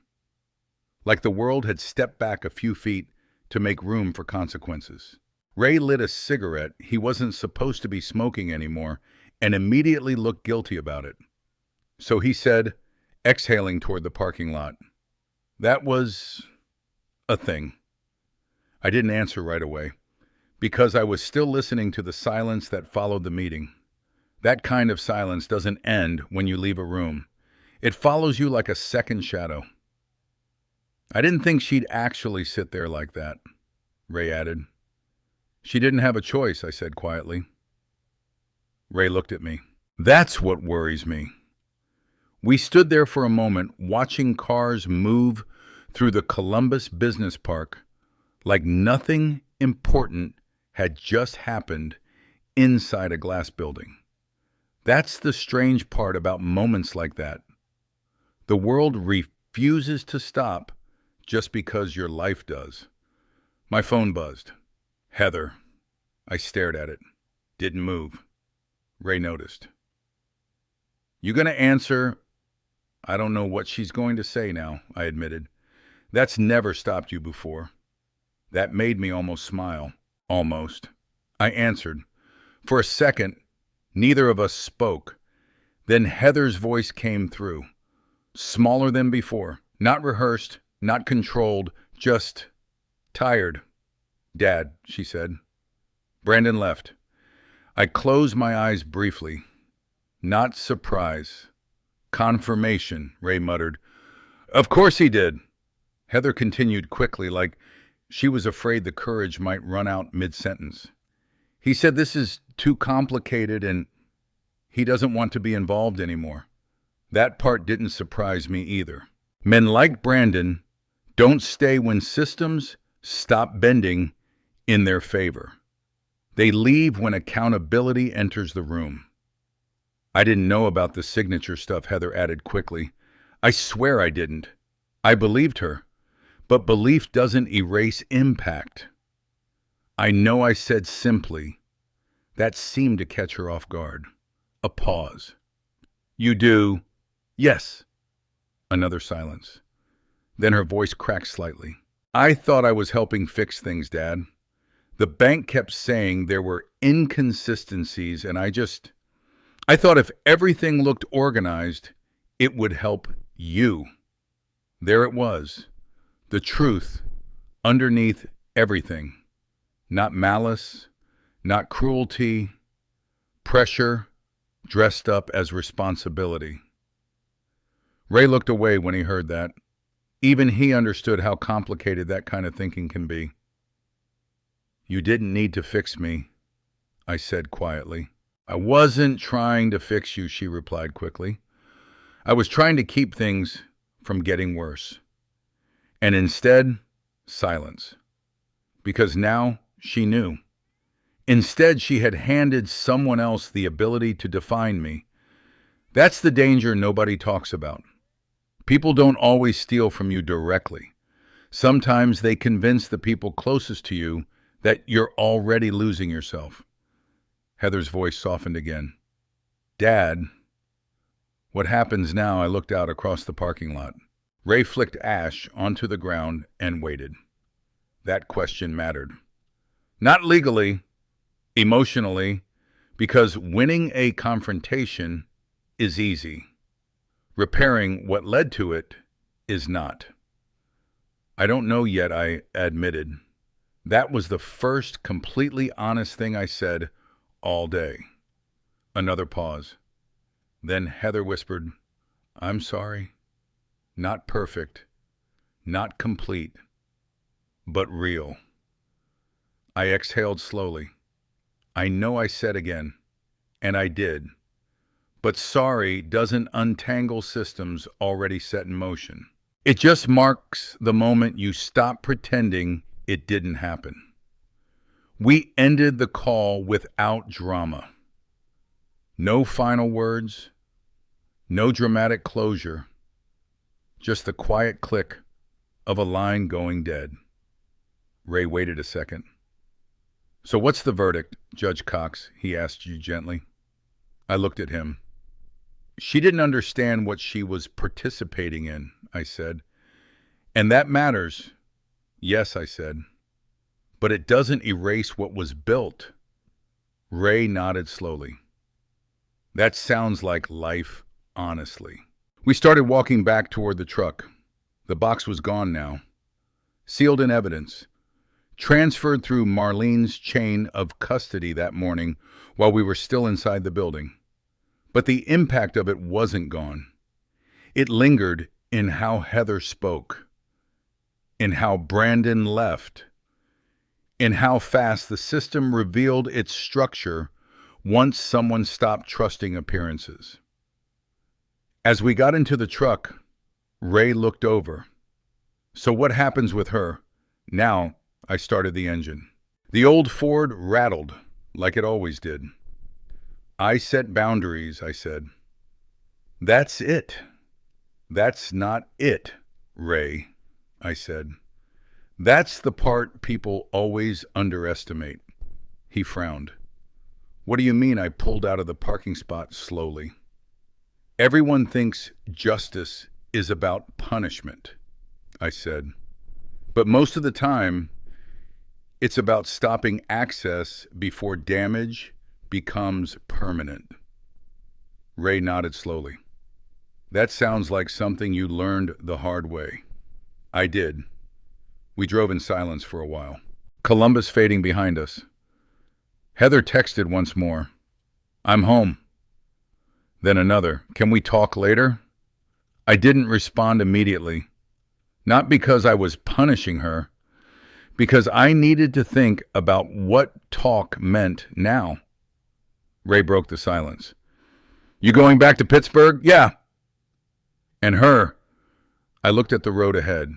Like the world had stepped back a few feet to make room for consequences. Ray lit a cigarette he wasn't supposed to be smoking anymore and immediately looked guilty about it. So he said, exhaling toward the parking lot, that was a thing. I didn't answer right away, because I was still listening to the silence that followed the meeting. That kind of silence doesn't end when you leave a room. It follows you like a second shadow. I didn't think she'd actually sit there like that, Ray added. She didn't have a choice, I said quietly. Ray looked at me. That's what worries me. We stood there for a moment, watching cars move through the Columbus Business Park like nothing important had just happened inside a glass building. That's the strange part about moments like that. The world refuses to stop just because your life does. My phone buzzed. Heather. I stared at it. Didn't move. Ray noticed. You gonna answer? I don't know what she's going to say now, I admitted. That's never stopped you before. That made me almost smile. Almost. I answered. For a second, neither of us spoke. Then Heather's voice came through. Smaller than before. Not rehearsed, not controlled, just tired. Dad, she said. Brandon left. I closed my eyes briefly. Not surprise. Confirmation, Ray muttered. Of course he did. Heather continued quickly, like she was afraid the courage might run out mid-sentence. He said this is too complicated and he doesn't want to be involved anymore. That part didn't surprise me either. Men like Brandon don't stay when systems stop bending in their favor. They leave when accountability enters the room. I didn't know about the signature stuff, Heather added quickly. I swear I didn't. I believed her, but belief doesn't erase impact. I know I said simply. That seemed to catch her off guard. A pause. You do? Yes. Another silence. Then her voice cracked slightly. I thought I was helping fix things, Dad. The bank kept saying there were inconsistencies, and I thought if everything looked organized, it would help you. There it was. The truth underneath everything. Not malice, not cruelty, pressure dressed up as responsibility. Ray looked away when he heard that. Even he understood how complicated that kind of thinking can be. You didn't need to fix me, I said quietly. I wasn't trying to fix you, she replied quickly. I was trying to keep things from getting worse. And instead, silence. Because now she knew. Instead, she had handed someone else the ability to define me. That's the danger nobody talks about. People don't always steal from you directly. Sometimes they convince the people closest to you that you're already losing yourself. Heather's voice softened again. Dad, what happens now? I looked out across the parking lot. Ray flicked ash onto the ground and waited. That question mattered. Not legally, emotionally, because winning a confrontation is easy. Repairing what led to it is not. I don't know yet, I admitted. That was the first completely honest thing I said all day. Another pause. Then Heather whispered, I'm sorry. Not perfect, not complete, but real. I exhaled slowly. I know I said again, and I did. But sorry doesn't untangle systems already set in motion. It just marks the moment you stop pretending it didn't happen. We ended the call without drama. No final words, no dramatic closure, just the quiet click of a line going dead. Ray waited a second. So what's the verdict, Judge Cox? He asked you gently. I looked at him. She didn't understand what she was participating in, I said. And that matters. Yes, I said. But it doesn't erase what was built. Ray nodded slowly. That sounds like life, honestly. We started walking back toward the truck. The box was gone now. Sealed in evidence. Transferred through Marlene's chain of custody that morning while we were still inside the building. But the impact of it wasn't gone. It lingered in how Heather spoke, in how Brandon left, in how fast the system revealed its structure once someone stopped trusting appearances. As we got into the truck, Ray looked over. So what happens with her? Now I started the engine. The old Ford rattled like it always did. I set boundaries, I said. That's it. That's not it, Ray, I said. That's the part people always underestimate. He frowned. What do you mean? I pulled out of the parking spot slowly. Everyone thinks justice is about punishment, I said. But most of the time, it's about stopping access before damage becomes permanent. Ray nodded slowly. That sounds like something you learned the hard way. I did. We drove in silence for a while. Columbus fading behind us. Heather texted once more. I'm home. Then another. Can we talk later? I didn't respond immediately. Not because I was punishing her, because I needed to think about what talk meant now. Ray broke the silence. You going back to Pittsburgh? Yeah. And her. I looked at the road ahead.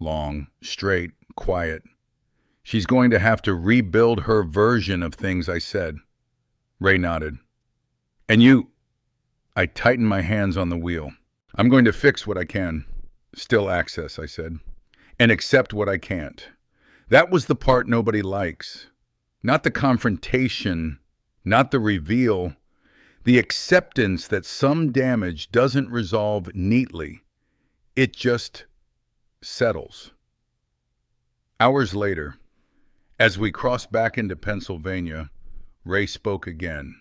Long, straight, quiet. She's going to have to rebuild her version of things I said. Ray nodded. And you? I tightened my hands on the wheel. I'm going to fix what I can. Still access, I said. And accept what I can't. That was the part nobody likes. Not the confrontation, not the reveal. The acceptance that some damage doesn't resolve neatly. It just settles. Hours later, as we crossed back into Pennsylvania, Ray spoke again.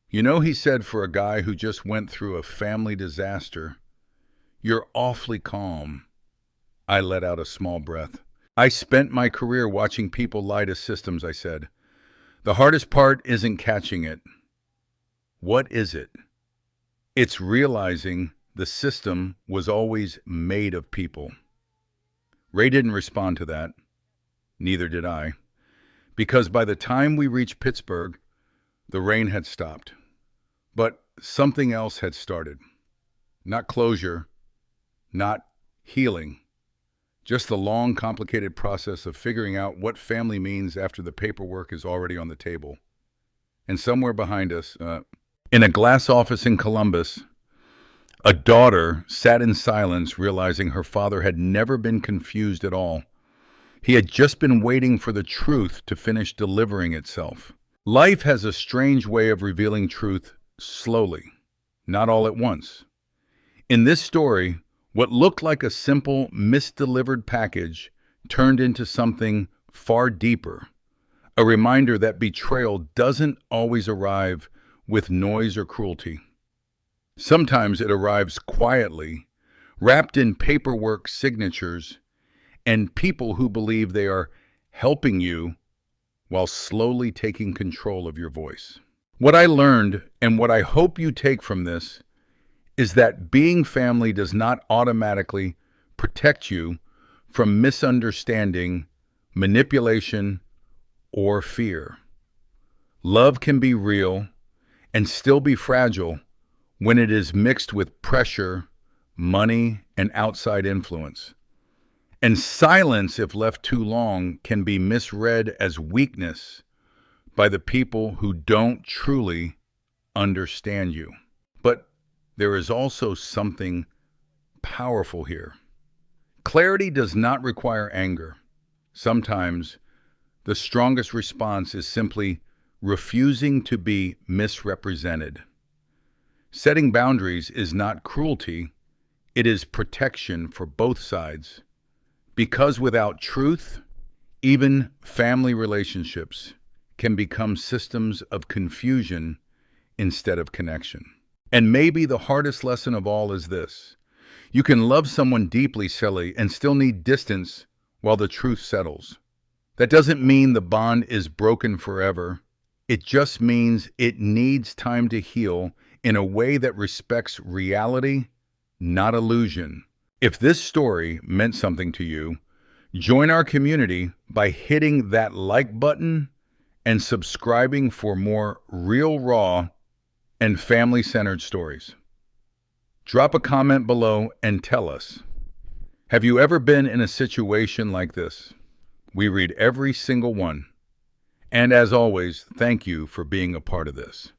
You know, he said, for a guy who just went through a family disaster, you're awfully calm. I let out a small breath. I spent my career watching people lie to systems, I said. The hardest part isn't catching it. What is it? It's realizing the system was always made of people. Ray didn't respond to that. Neither did I. Because by the time we reached Pittsburgh, the rain had stopped. But something else had started. Not closure, not healing. Just the long, complicated process of figuring out what family means after the paperwork is already on the table. And somewhere behind us, in a glass office in Columbus, a daughter sat in silence, realizing her father had never been confused at all. He had just been waiting for the truth to finish delivering itself. Life has a strange way of revealing truth slowly, not all at once. In this story, what looked like a simple, misdelivered package turned into something far deeper, a reminder that betrayal doesn't always arrive with noise or cruelty. Sometimes it arrives quietly, wrapped in paperwork signatures, and people who believe they are helping you while slowly taking control of your voice. What I learned, and what I hope you take from this, is that being family does not automatically protect you from misunderstanding, manipulation, or fear. Love can be real and still be fragile when it is mixed with pressure, money, and outside influence. And silence, if left too long, can be misread as weakness by the people who don't truly understand you. But there is also something powerful here. Clarity does not require anger. Sometimes the strongest response is simply refusing to be misrepresented. Setting boundaries is not cruelty, it is protection for both sides. Because without truth, even family relationships can become systems of confusion instead of connection. And maybe the hardest lesson of all is this: you can love someone deeply, silly, and still need distance while the truth settles. That doesn't mean the bond is broken forever. It just means it needs time to heal in a way that respects reality, not illusion. If this story meant something to you, join our community by hitting that like button and subscribing for more real, raw, and family-centered stories. Drop a comment below and tell us, have you ever been in a situation like this? We read every single one. And as always, thank you for being a part of this.